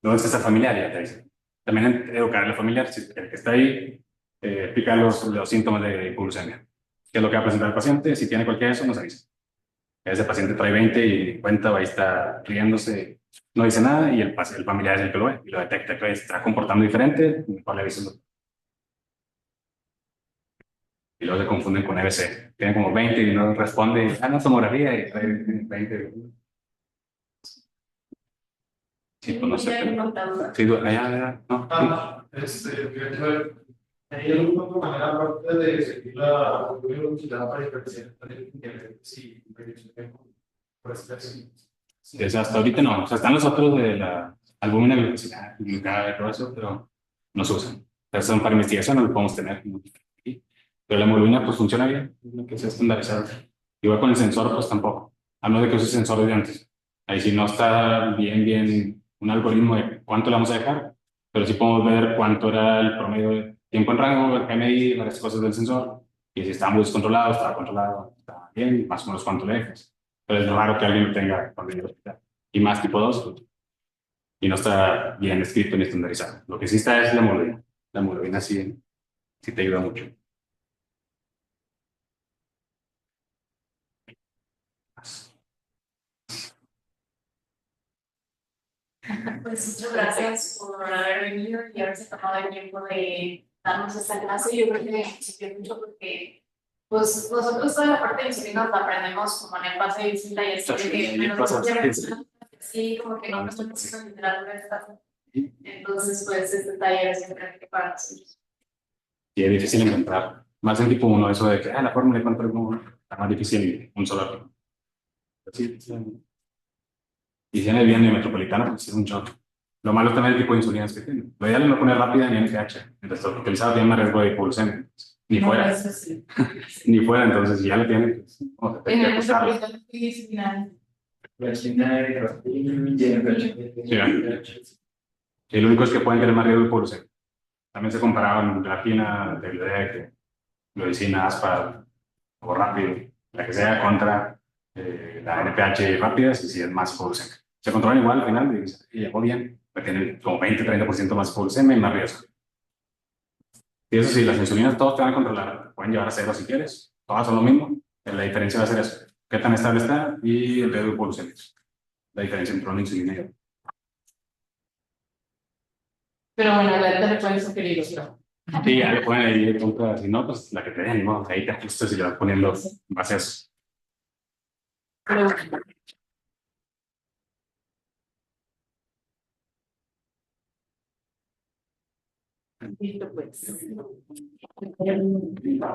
Luego es esa familiar, ya te dicen. También educar a la familiar, si el que está ahí, explicar los síntomas de hipoglucemia. ¿Qué es lo que va a presentar el paciente? Si tiene cualquiera de eso, nos avisa. Ese paciente trae 20 y cuenta, ahí está riéndose, no dice nada y el familiar es el que lo ve y lo detecta que está comportando diferente, mejor le avisa. Y luego se confunden con EBC. Tienen como 20 y no responde, no, tomografía y trae 20. Sí, pues no sé. Sí, allá, no. ¿Hay alguna otra manera aparte de seguir la velocidad para hipertensión? Sí, por Hasta ahorita no. O sea, están los otros de la albúmina, glucosidad, glucada y todo eso, pero no se usan. Pero son para investigación, no lo podemos tener. Pero la hemoglobina pues funciona bien, lo que sea estandarizado. Igual con el sensor, pues tampoco. A menos de que use sensores de antes. Ahí sí no está bien un algoritmo de cuánto le vamos a dejar, pero sí podemos ver cuánto era el promedio de tiempo en rango, el PMI, varias cosas del sensor. Y si está muy descontrolado, está controlado, está bien, más o menos cuánto le dejas. Pero es raro que alguien lo tenga cuando viene al hospital. Y más tipo 2 pues, y no está bien escrito ni estandarizado. Lo que sí está es la hemoglobina. La hemoglobina sí te ayuda mucho. Pues muchas gracias por haber venido y haberse tomado el tiempo de darnos esta clase. Yo creo que me sirvió mucho porque pues nosotros toda la parte de insulina la aprendemos como en el fase de visita y así de que sí, como que no nos podemos literal de esta. Entonces, pues este taller es siempre para nosotros. Y es difícil encontrar. Más en tipo 1, eso de que la fórmula de control está más difícil un solo artículo. Sí, sí. Y si en el bien de metropolitano, pues es un shock. Lo malo también el tipo de insulinas que tiene. Lo ideal es no poner rápida ni NFH. Mientras lo utilizado tiene más riesgo de hipoglucemia. Ni fuera. Sí. Ni fuera, entonces si ya lo tiene, pues. En el metropolitano sí, final. Sí, lo único es que pueden tener más riesgo de hipoglucemia. También se comparaban grafina, TLD, glucina, aspa o rápido, la que sea contra la NPH rápida, y si es más hipoglucemia. Se controlan igual al final y llegó bien, pero tienen como 20-30% más hipoglucemia y más riesgo. Y eso sí, las insulinas todos te van a controlar, pueden llevar a 0 si quieres, todas son lo mismo, la diferencia va a ser eso, qué tan estable está y el riesgo de hipoglucemia. La diferencia entre una insulina y otra. Pero bueno, la alta le pueden sugerir otra. Sí, ya le ponen ahí de contra, si no, pues la que te den, ¿no? Ahí te ajustas y le vas poniendo base a eso. Pero listo, pues.